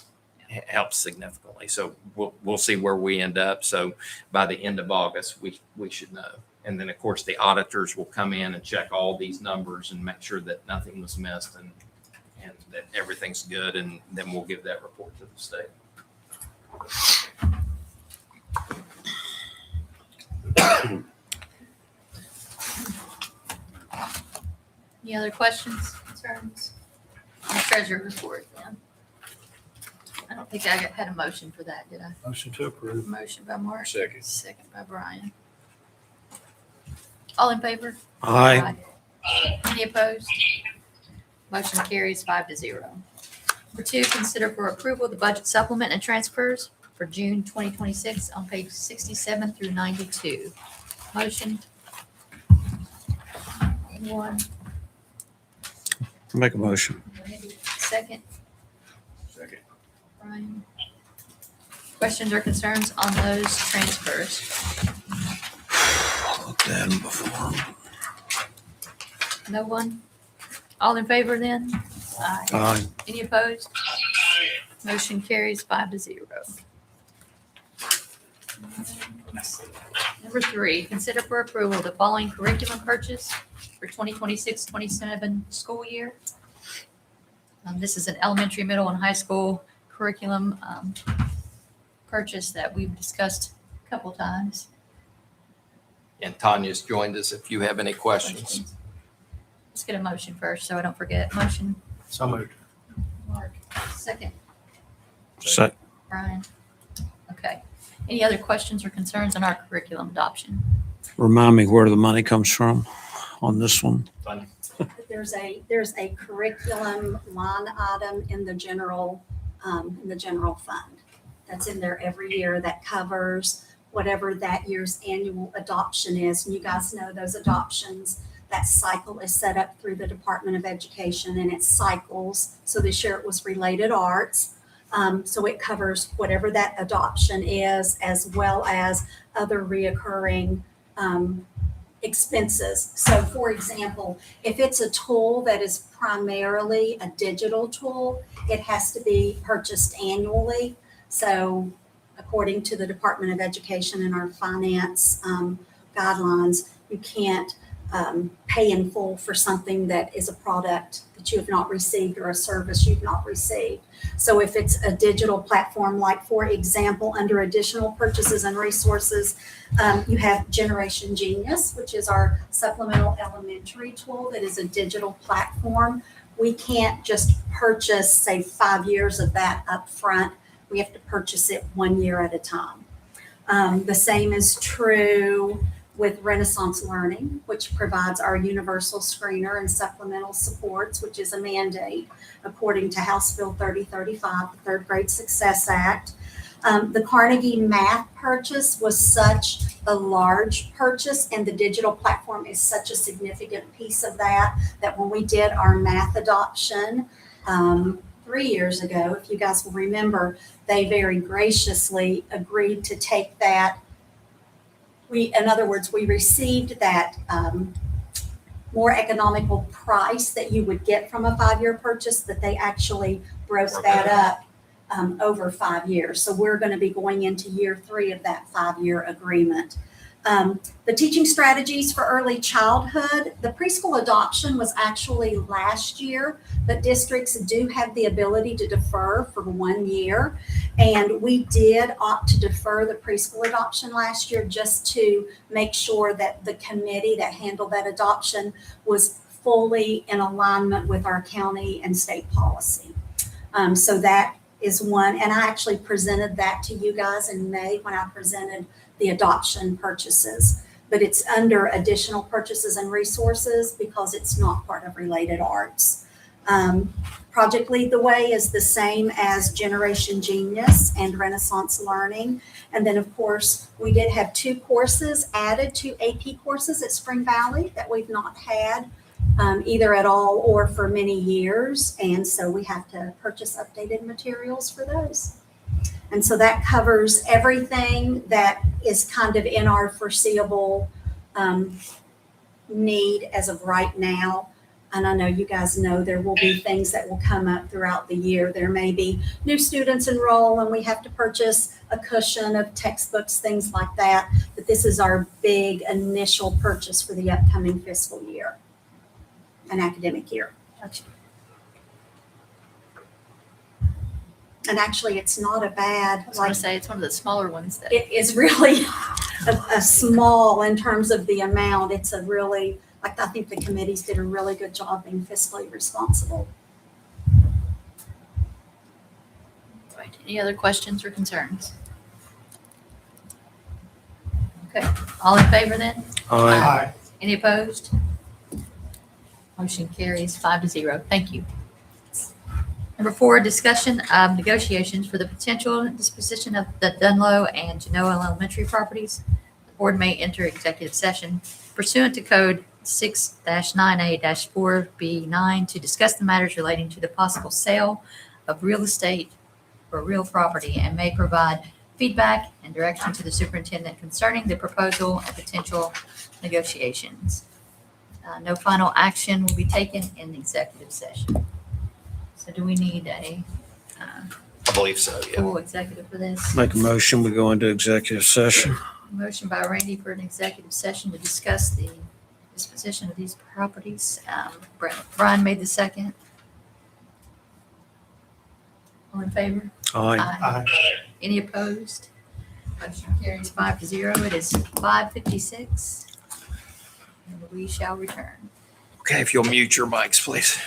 significantly. So we'll see where we end up. So by the end of August, we should know. And then of course the auditors will come in and check all these numbers and make sure that nothing was missed and that everything's good. And then we'll give that report to the state. Any other questions, concerns? On the treasurer report, then. I don't think I had a motion for that, did I? Motion to approve. Motion by Mark. Second. Second by Brian. All in favor? Aye. Any opposed? Motion carries 5-0. Number 2, consider for approval the budget supplement and transfers for June 2026 on page 67 through 92. Motion. One. Make a motion. Randy, second. Second. Brian. Questions or concerns on those transfers? Looked at them before. No one? All in favor then? Aye. Aye. Any opposed? Motion carries 5-0. Number 3, consider for approval the following curriculum purchase for 2026-27 school year. This is an elementary, middle, and high school curriculum purchase that we've discussed a couple times. And Tanya's joined us if you have any questions. Let's get a motion first, so I don't forget. Motion, So moved. Mark. Second, Set. Brian. Okay. Any other questions or concerns on our curriculum adoption? Remind me where the money comes from on this one. There's a curriculum line item in the general fund that's in there every year that covers whatever that year's annual adoption is. And you guys know those adoptions, that cycle is set up through the Department of Education and it cycles. So this year it was related arts. So it covers whatever that adoption is, as well as other reoccurring expenses. So for example, if it's a tool that is primarily a digital tool, it has to be purchased annually. So according to the Department of Education and our finance guidelines, you can't pay in full for something that is a product that you have not received or a service you've not received. So if it's a digital platform, like for example, under additional purchases and resources, you have Generation Genius, which is our supplemental elementary tool that is a digital platform. We can't just purchase, say, 5 years of that up front. We have to purchase it 1 year at a time. The same is true with Renaissance Learning, which provides our universal screener and supplemental supports, which is a mandate according to House Bill 3035, the Third Grade Success Act. The Carnegie Math purchase was such a large purchase, and the digital platform is such a significant piece of that, that when we did our math adoption 3 years ago, if you guys will remember, they very graciously agreed to take that. In other words, we received that more economical price that you would get from a 5-year purchase, that they actually broke that up over 5 years. So we're going to be going into year 3 of that 5-year agreement. The teaching strategies for early childhood, the preschool adoption was actually last year, but districts do have the ability to defer for 1 year. And we did opt to defer the preschool adoption last year just to make sure that the committee that handled that adoption was fully in alignment with our county and state policy. So that is one, and I actually presented that to you guys in May when I presented the adoption purchases. But it's under additional purchases and resources because it's not part of related arts. Project Lead the Way is the same as Generation Genius and Renaissance Learning. And then, of course, we did have 2 courses added to AP courses at Spring Valley that we've not had either at all or for many years. And so we have to purchase updated materials for those. And so that covers everything that is kind of in our foreseeable need as of right now. And I know you guys know there will be things that will come up throughout the year. There may be new students enroll and we have to purchase a cushion of textbooks, things like that. But this is our big initial purchase for the upcoming fiscal year, an academic year. And actually, it's not a bad, I was gonna like, say, it's one of the smaller ones that. it is really a small in terms of the amount. It's a really, like, I think the committees did a really good job being fiscally responsible. Right. Any other questions or concerns? Okay, all in favor then? Aye. Any opposed? Motion carries 5-0. Thank you. Number 4, discussion of negotiations for the potential disposition of the Dunlow and Genoa Elementary properties. The board may enter executive session pursuant to Code 6-9A-4B9 to discuss the matters relating to the possible sale of real estate or real property and may provide feedback and direction to the superintendent concerning the proposal and potential negotiations. No final action will be taken in the executive session. So do we need a I believe so, yeah. full executive for this? Make a motion, we go into executive session. Motion by Randy for an executive session to discuss the disposition of these properties. Brian made the second. All in favor? Aye. Aye. Any opposed? Motion carries 5-0. It is 5:56. And we shall return. Okay, if you'll mute your mics, please.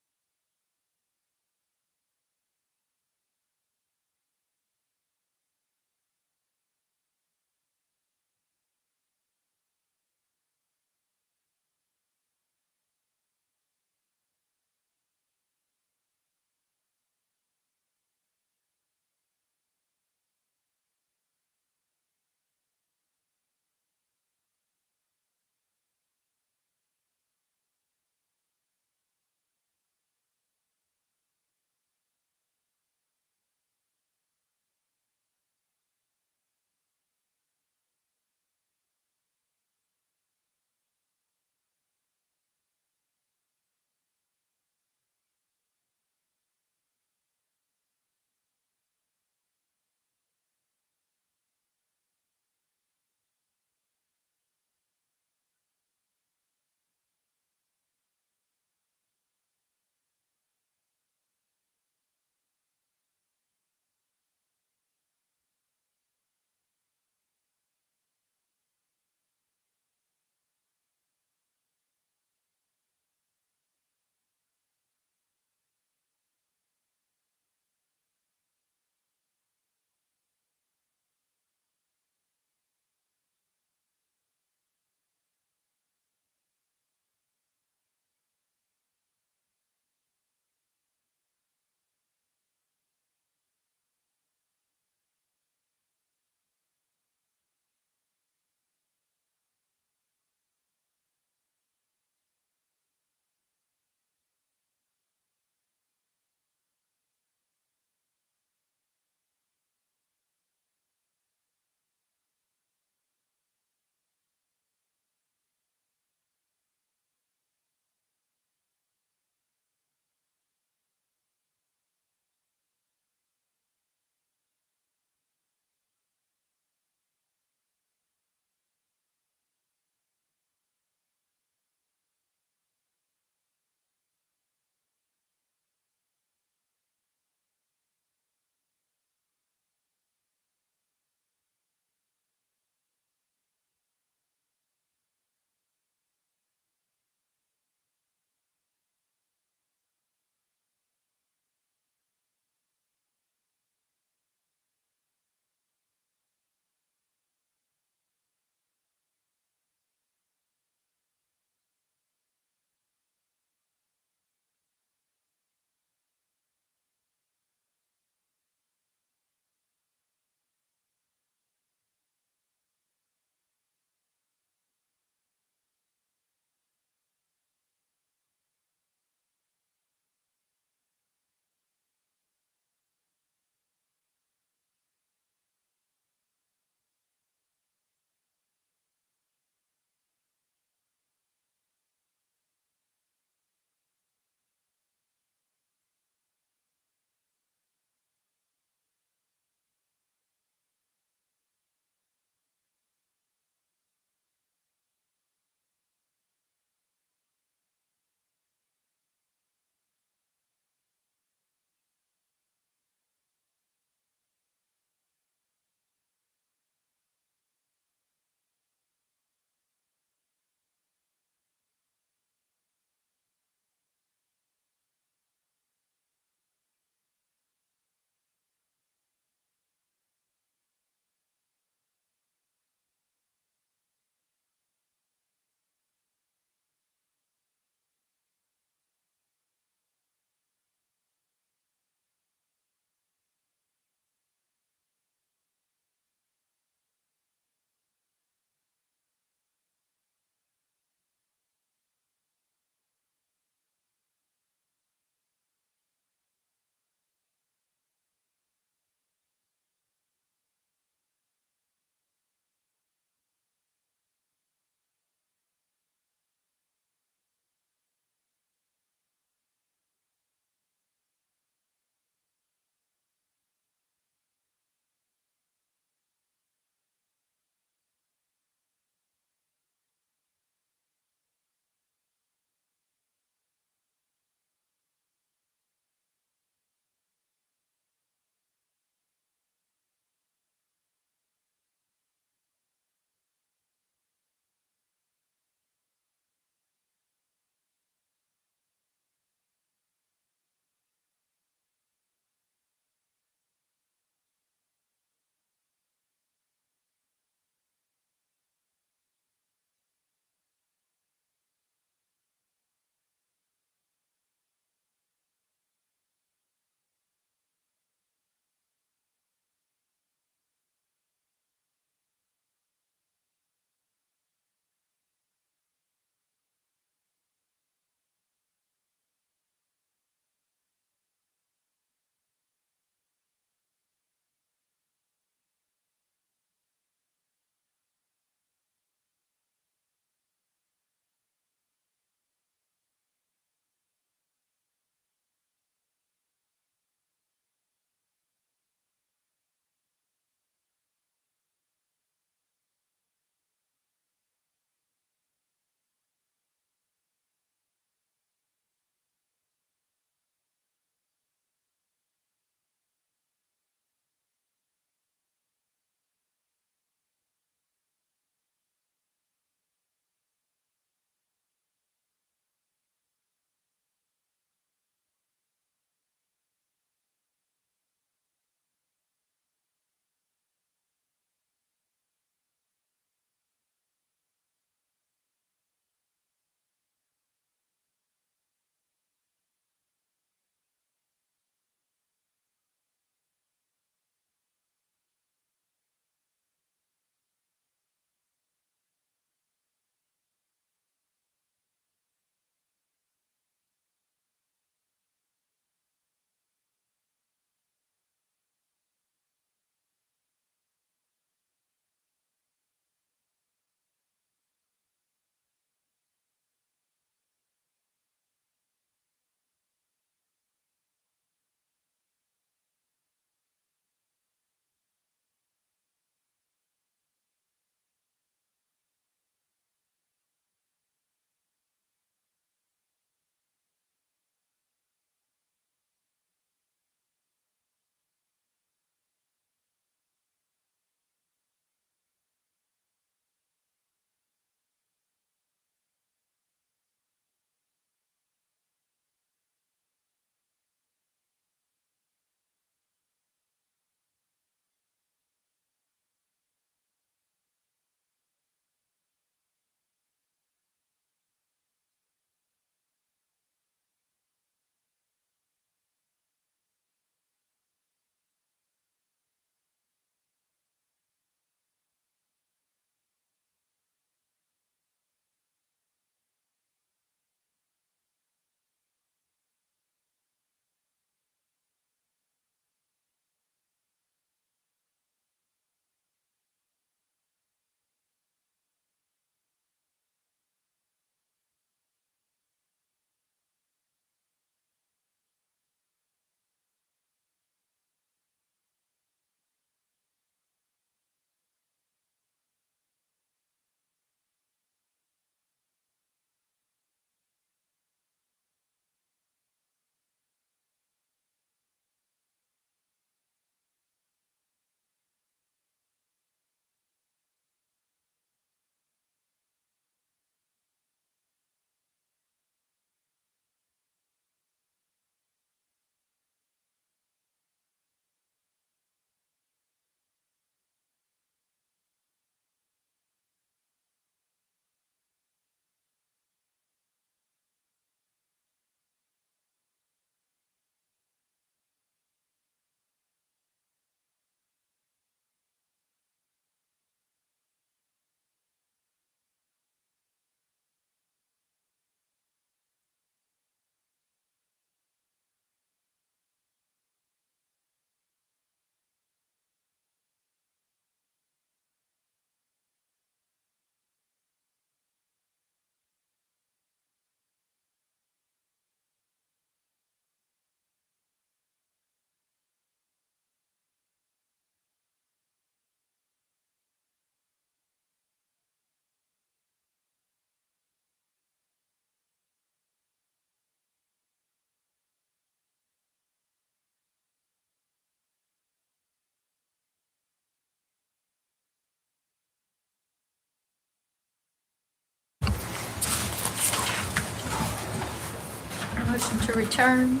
Motion to return.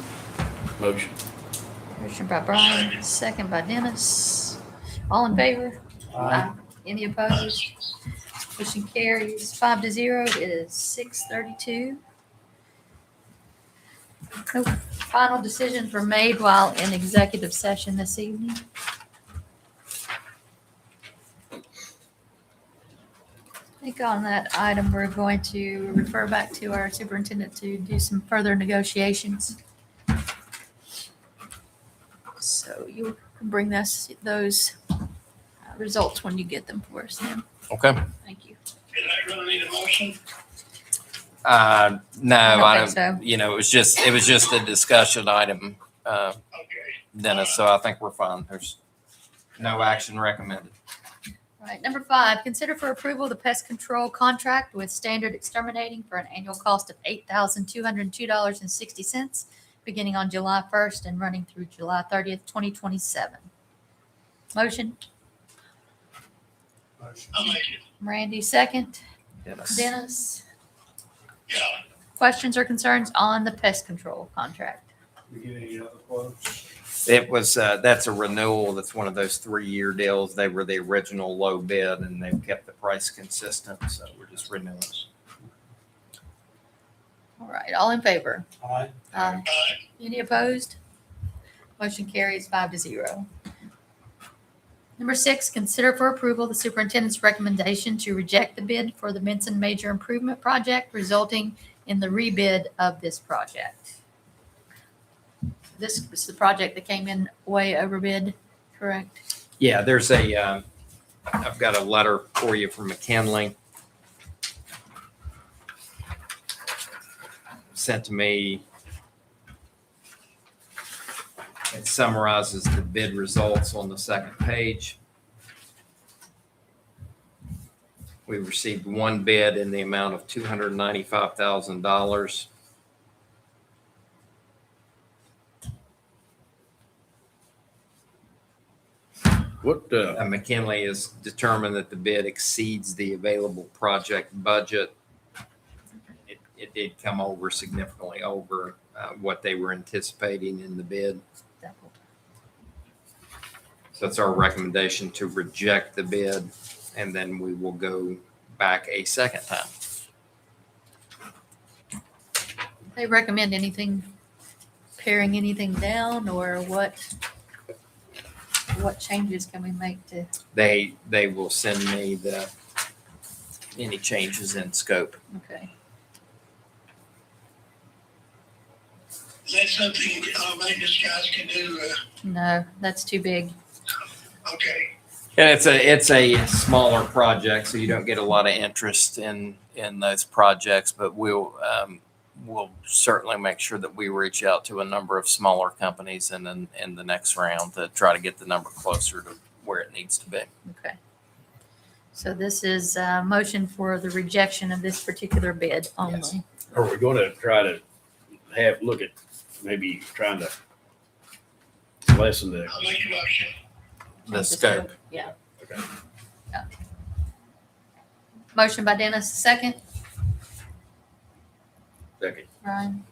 Motion. Motion by Brian, second by Dennis. All in favor? Aye. Any opposed? Motion carries 5-0. It is 6:32. No final decisions were made while in executive session this evening. I think on that item, we're going to refer back to our superintendent to do some further negotiations. So you can bring those results when you get them for us then. Okay. Thank you. Is that gonna need a motion? No, I don't I think don't, so. you know, it was just a discussion item, Okay. Dennis, so I think we're fine. There's no action recommended. All right, number 5, consider for approval the pest control contract with Standard Exterminating for an annual cost of $8,202.60, beginning on July 1st and running through July 30th, 2027. Motion, I'll make it. Randy, second. Dennis. Dennis, Yeah. questions or concerns on the pest control contract? We get any other quotes? It was, that's a renewal. That's one of those 3-year deals. They were the original low bid and they've kept the price consistent. So we're just renewing. All right, all in favor? Aye. Aye. Any opposed? Motion carries 5-0. Number 6, consider for approval the superintendent's recommendation to reject the bid for the Benson Major Improvement Project, resulting in the rebid of this project. This is the project that came in way overbid, correct? Yeah, there's I've got a letter for you from McKinley. Sent to me. It summarizes the bid results on the second page. We received one bid in the amount of $295,000. What, McKinley has determined that the bid exceeds the available project budget. It did come over significantly over what they were anticipating in the bid. So it's our recommendation to reject the bid, and then we will go back a second time. They recommend anything, paring anything down, or what changes can we make to? They will send me any changes in scope. Okay. Is that something maintenance guys can do? No, that's too big. Okay. And it's a smaller project, so you don't get a lot of interest in those projects, but we'll certainly make sure that we reach out to a number of smaller companies in the next round to try to get the number closer to where it needs to be. Okay. So this is a motion for the rejection of this particular bid only. Yes. are we gonna try to look at maybe trying to lessen the, I'll make a motion. The scope. Yeah. Okay. Yeah. Motion by Dennis, second. second? Brian.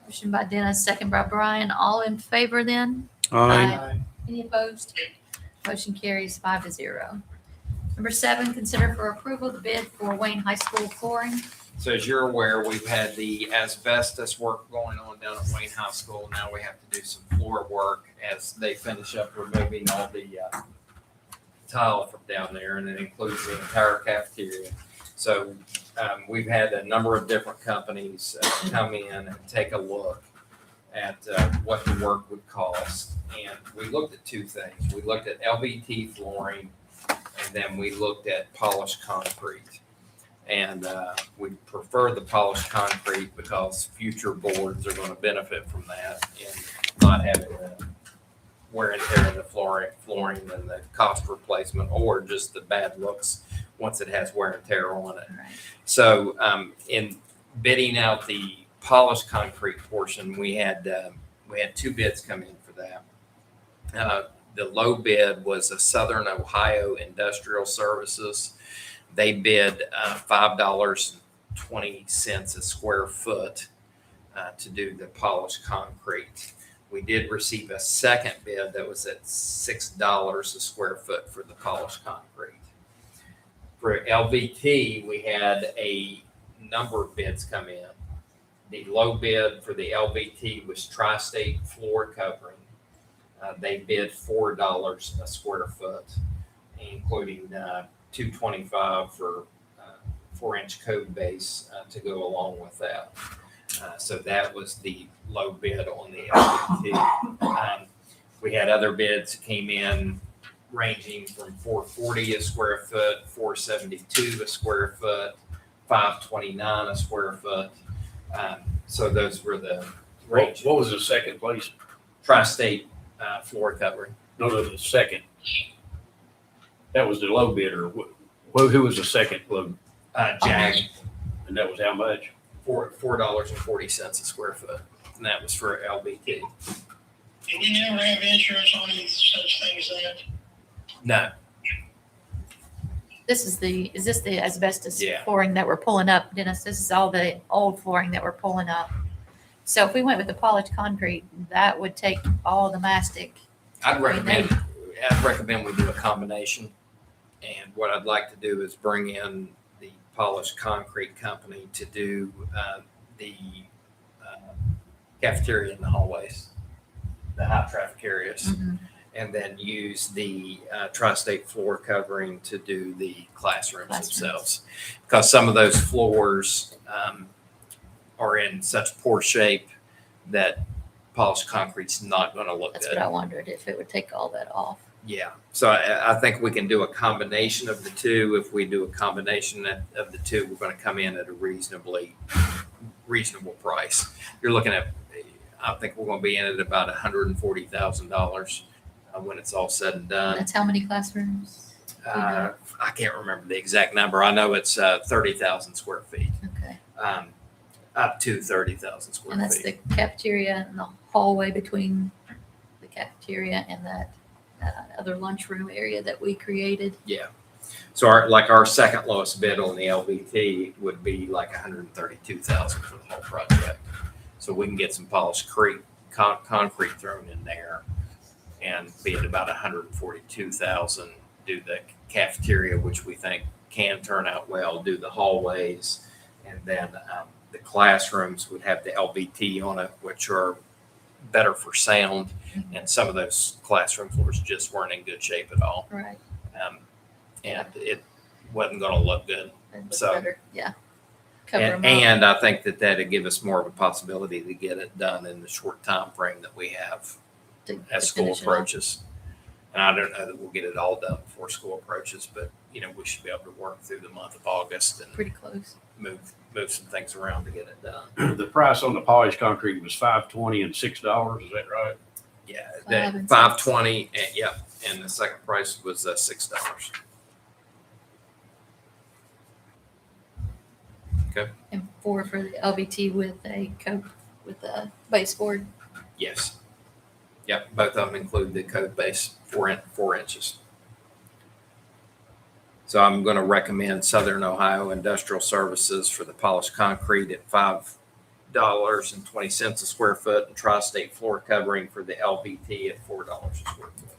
Motion by Dennis, second by Brian. All in favor then? Aye. Any opposed? Motion carries 5-0. Number 7, consider for approval the bid for Wayne High School flooring. So as you're aware, we've had the asbestos work going on down at Wayne High School. Now we have to do some floor work as they finish up removing all the tile from down there, and it includes the entire cafeteria. So we've had a number of different companies come in and take a look at what the work would cost. And we looked at 2 things. We looked at LVT flooring, and then we looked at polished concrete. And we prefer the polished concrete because future boards are going to benefit from that and not having the wear and tear in the flooring and the cost replacement, or just the bad looks once it has wear and tear on it. Right. So in bidding out the polished concrete portion, we had 2 bids come in for that. The low bid was a Southern Ohio Industrial Services. They bid $5.20 a square foot to do the polished concrete. We did receive a second bid that was at $6 a square foot for the polished concrete. For LVT, we had a number of bids come in. The low bid for the LVT was Tri-State Floor Covering. They bid $4 a square foot, including $225 for 4-inch code base to go along with that. So that was the low bid on the LVT. We had other bids that came in ranging from $440 a square foot, $472 a square foot, $529 a square foot. So those were the range. What was the second place? Tri-State floor covering. No, the second. That was the low bidder. Who was the second low? Jag, And that was how much? $4.40 a square foot. And that was for LVT. And you never have insurance on any such thing as that? No, Is this the asbestos Yeah. flooring that we're pulling up, Dennis? This is all the old flooring that we're pulling up. So if we went with the polished concrete, that would take all the mastic. I'd recommend we do a combination. And what I'd like to do is bring in the polished concrete company to do the cafeteria in the hallways, the high traffic areas, and then use the Tri-State floor covering to do the classrooms themselves. Because some of those floors are in such poor shape that polished concrete's not going to look That's good. what I wondered, if it would take all that off. Yeah, so I think we can do a combination of the two. If we do a combination of the two, we're going to come in at a reasonable price. You're looking at, I think we're going to be in at about $140,000 when it's all said and done. That's how many classrooms? I can't remember the exact number. I know it's 30,000 square feet, Okay. up to 30,000 square And that's feet. the cafeteria and the hallway between the cafeteria and that other lunchroom area that we created. Yeah. So our second lowest bid on the LVT would be like $132,000 for the whole project. So we can get some polished concrete thrown in there and be at about $142,000. Do the cafeteria, which we think can turn out well. Do the hallways, and then the classrooms would have the LVT on it, which are better for sound. And some of those classroom floors just weren't in good shape at all. Right. And it wasn't going to look good. That looks So- better. Yeah. Cover 'em up. And I think that'd give us more of a possibility to get it done in the short time frame that we have To as school finish it off. approaches. And I don't know that we'll get it all done before school approaches, but we should be able to work through the month of August and Pretty close. move some things around to get it done. The price on the polished concrete was $520 and $6. Is that right? Yeah, $5 and $520, and and the second price was $6. And four for the LVT with a coat with a baseboard. Yes. Yep, both of them include the code base 4 inches. So I'm going to recommend Southern Ohio Industrial Services for the polished concrete at $5.20 a square foot, and Tri-State floor covering for the LVT at $4 a square foot.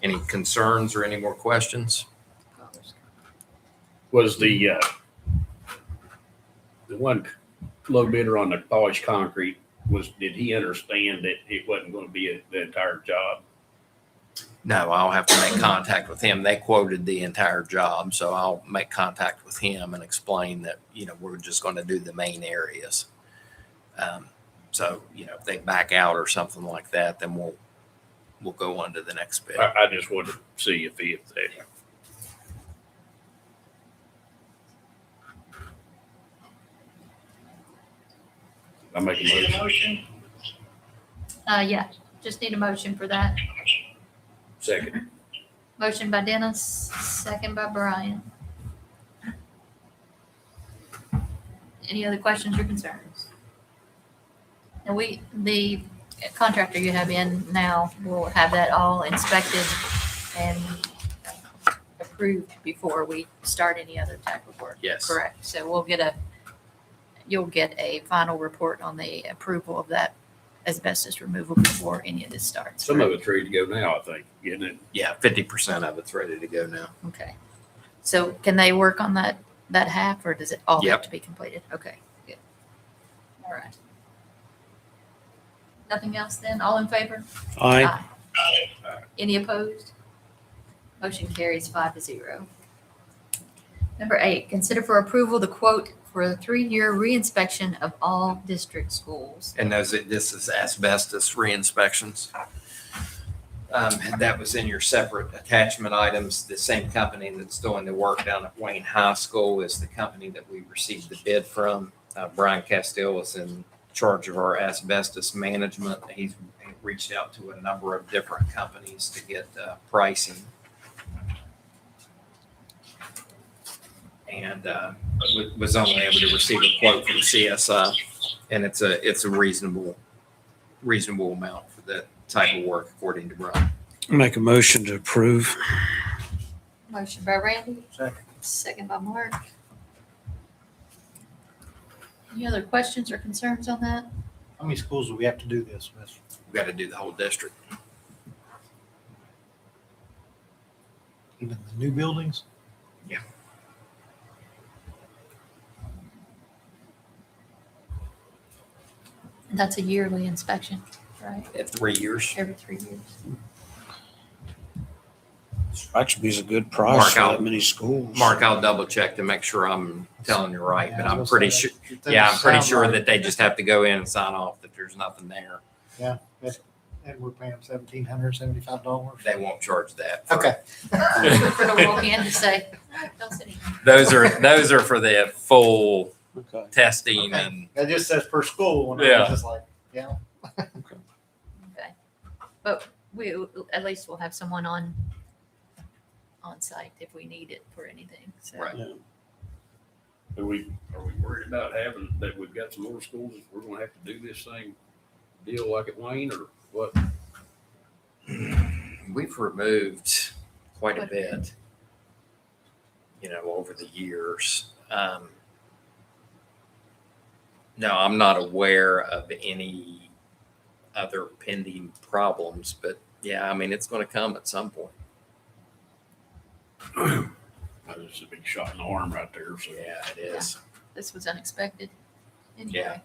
Any concerns or any more questions? Was the one low bidder on the polished concrete, did he understand that it wasn't going to be the entire job? No, I'll have to make contact with him. They quoted the entire job, so I'll make contact with him and explain that, we're just going to do the main areas. So, if they back out or something like that, then we'll go on to the next bid. I just wanted to see if they. I make a Need a motion. motion? Yeah, just need a motion for that. Second. Motion by Dennis, second by Brian. Any other questions or concerns? And the contractor you have in now will have that all inspected and approved before we start any other type of work. Yes. Correct. So we'll get a you'll get a final report on the approval of that asbestos removal before any of this starts. Some of it's ready to go now, I think, isn't it? Yeah, 50% of it's ready to go now. Okay. So can they work on that half, or does it all have Yep. to be completed? Okay, good. All right. Nothing else then? All in favor? Aye. Any opposed? Motion carries 5-0. Number 8, consider for approval the quote for a 3-year reinspection of all district schools. And this is asbestos re-inspections. That was in your separate attachment items. The same company that's doing the work down at Wayne High School is the company that we received the bid from. Brian Castile is in charge of our asbestos management. He's reached out to a number of different companies to get pricing. And was only able to receive a quote from CSI, and it's a reasonable amount for that type of work, according to Brian. Make a motion to approve. Motion by Randy, Second. second by Mark. Any other questions or concerns on that? How many schools do we have to do this with? We got to do the whole district. Even the new buildings? That's a yearly inspection, right? At 3 years. Every 3 years. Actually, is a good price Mark for out. that many schools. Mark, I'll double check to make sure I'm telling you right, but Yeah, I I'm was pretty gonna sure. say, that Yeah, I'm pretty sound sure right. that they just have to go in and sign off that there's nothing there. And we're paying $1,775. They won't charge that. for- Okay. For the walk in to say, don't say anything. Those are for the full Okay. testing Okay. and It just says per school, and I Yeah. was just like, yeah. Okay. But we, at least we'll have someone on site if we need it for anything, so. Right. Are we worried about having, that we've got some more schools, we're gonna have to do this thing deal like at Wayne, or what? we've removed quite a bit, over the years. No, I'm not aware of any other pending problems, but yeah, I mean, it's going to come at some point. That's a big shot in the arm right there, so. Yeah, it is. This was unexpected. Anyway. Yeah.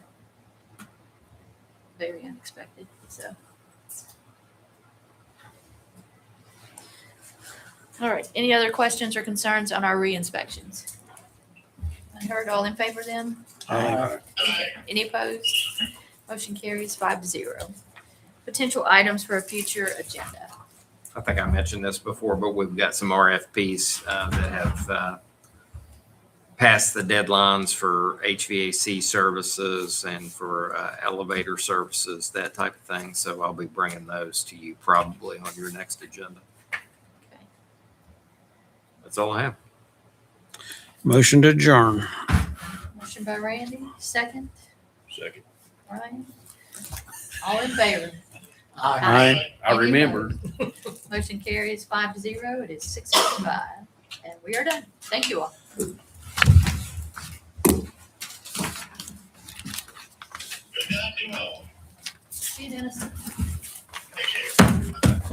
Very unexpected, so. All right, any other questions or concerns on our re-inspections? I heard all in favor then? Aye. Any opposed? Motion carries 5-0. Potential items for a future agenda. I think I mentioned this before, but we've got some RFPs that have passed the deadlines for HVAC services and for elevator services, that type of thing. So I'll be bringing those to you probably on your next agenda. Okay. That's all I have. Motion to adjourn. Motion by Randy, second. Second. Ryan. All in favor? Aye. I Any remembered. opposed? Motion carries 5-0. It is 6:55, and we are done. Thank you all. Good night to all. See you, Dennis.